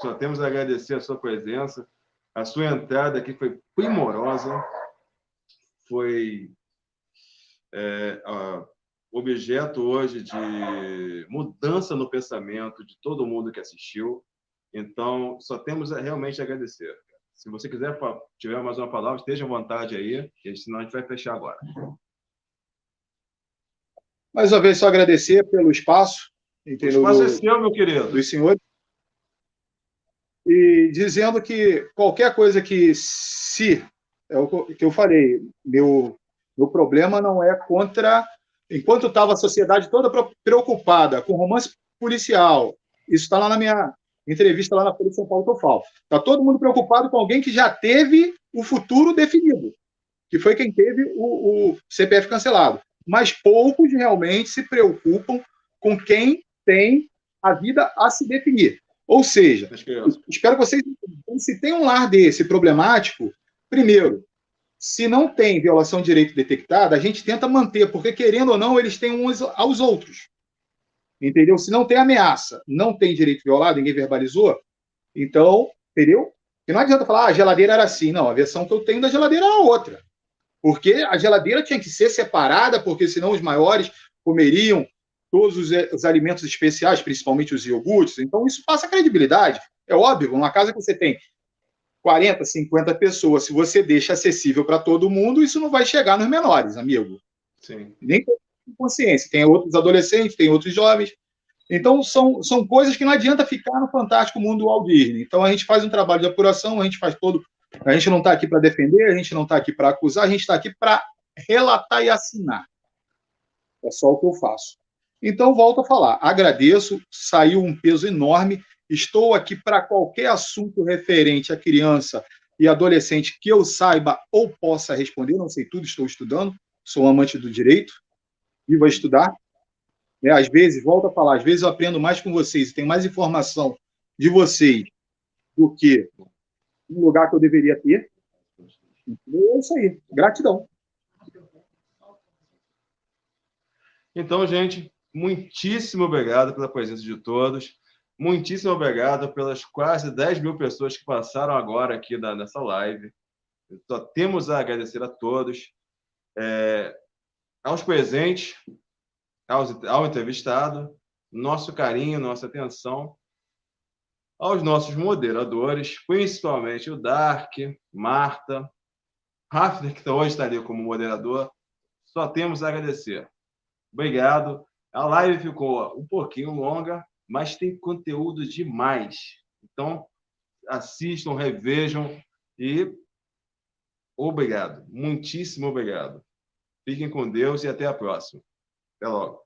só temos a agradecer a sua presença. A sua entrada aqui foi primorosa. Foi objeto hoje de mudança no pensamento de todo mundo que assistiu. Então, só temos realmente a agradecer. Se você tiver mais uma palavra, esteja à vontade aí, senão a gente vai fechar agora. Mais uma vez, só agradecer pelo espaço. Entendeu? O espaço é seu, meu querido. Dos senhores. E dizendo que qualquer coisa é o que eu falei, meu problema não é contra... Enquanto estava a sociedade toda preocupada com romance policial, isso está lá na minha entrevista lá na Folha de São Paulo que eu falo. Está todo mundo preocupado com alguém que já teve o futuro definido, que foi quem teve o CPF cancelado. Mas poucos realmente se preocupam com quem tem a vida a se definir. Ou seja, espero que vocês entendam, se tem um lar desse problemático, primeiro, se não tem violação de direito detectada, a gente tenta manter, porque, querendo ou não, eles têm uns aos outros. Entendeu? Se não tem ameaça, não tem direito violado, ninguém verbalizou, então, entendeu? E não adianta falar, a geladeira era assim. Não, a versão que eu tenho da geladeira era outra. Porque a geladeira tinha que ser separada, porque senão os maiores comeriam todos os alimentos especiais, principalmente os iogurtes. Então, isso passa credibilidade. É óbvio, numa casa que você tem 40, 50 pessoas, se você deixa acessível para todo mundo, isso não vai chegar nos menores, amigo. Sim. Nem com consciência. Tem outros adolescentes, tem outros jovens. Então, são coisas que não adianta ficar no fantástico mundo do Walt Disney. Então, a gente faz um trabalho de apuração, a gente faz todo... A gente não está aqui para defender, a gente não está aqui para acusar, a gente está aqui para relatar e assinar. É só o que eu faço. Então, volto a falar. Agradeço, saiu um peso enorme. Estou aqui para qualquer assunto referente a criança e adolescente que eu saiba ou possa responder. Não sei tudo, estou estudando. Sou um amante do direito. Vivo a estudar. Às vezes, volto a falar, às vezes eu aprendo mais com vocês e tenho mais informação de vocês do que no lugar que eu deveria ter. É isso aí. Gratidão. Então, gente, muitíssimo obrigado pela presença de todos. Muitíssimo obrigado pelas quase 10 mil pessoas que passaram agora aqui nessa live. Só temos a agradecer a todos, aos presentes, ao entrevistado, nosso carinho, nossa atenção, aos nossos moderadores, principalmente o Dark, Marta, Rafner, que hoje está ali como moderador. Só temos a agradecer. Obrigado. A live ficou um pouquinho longa, mas tem conteúdo demais. Então, assistam, revejam e obrigado. Muitíssimo obrigado. Fiquem com Deus e até a próxima. Até logo.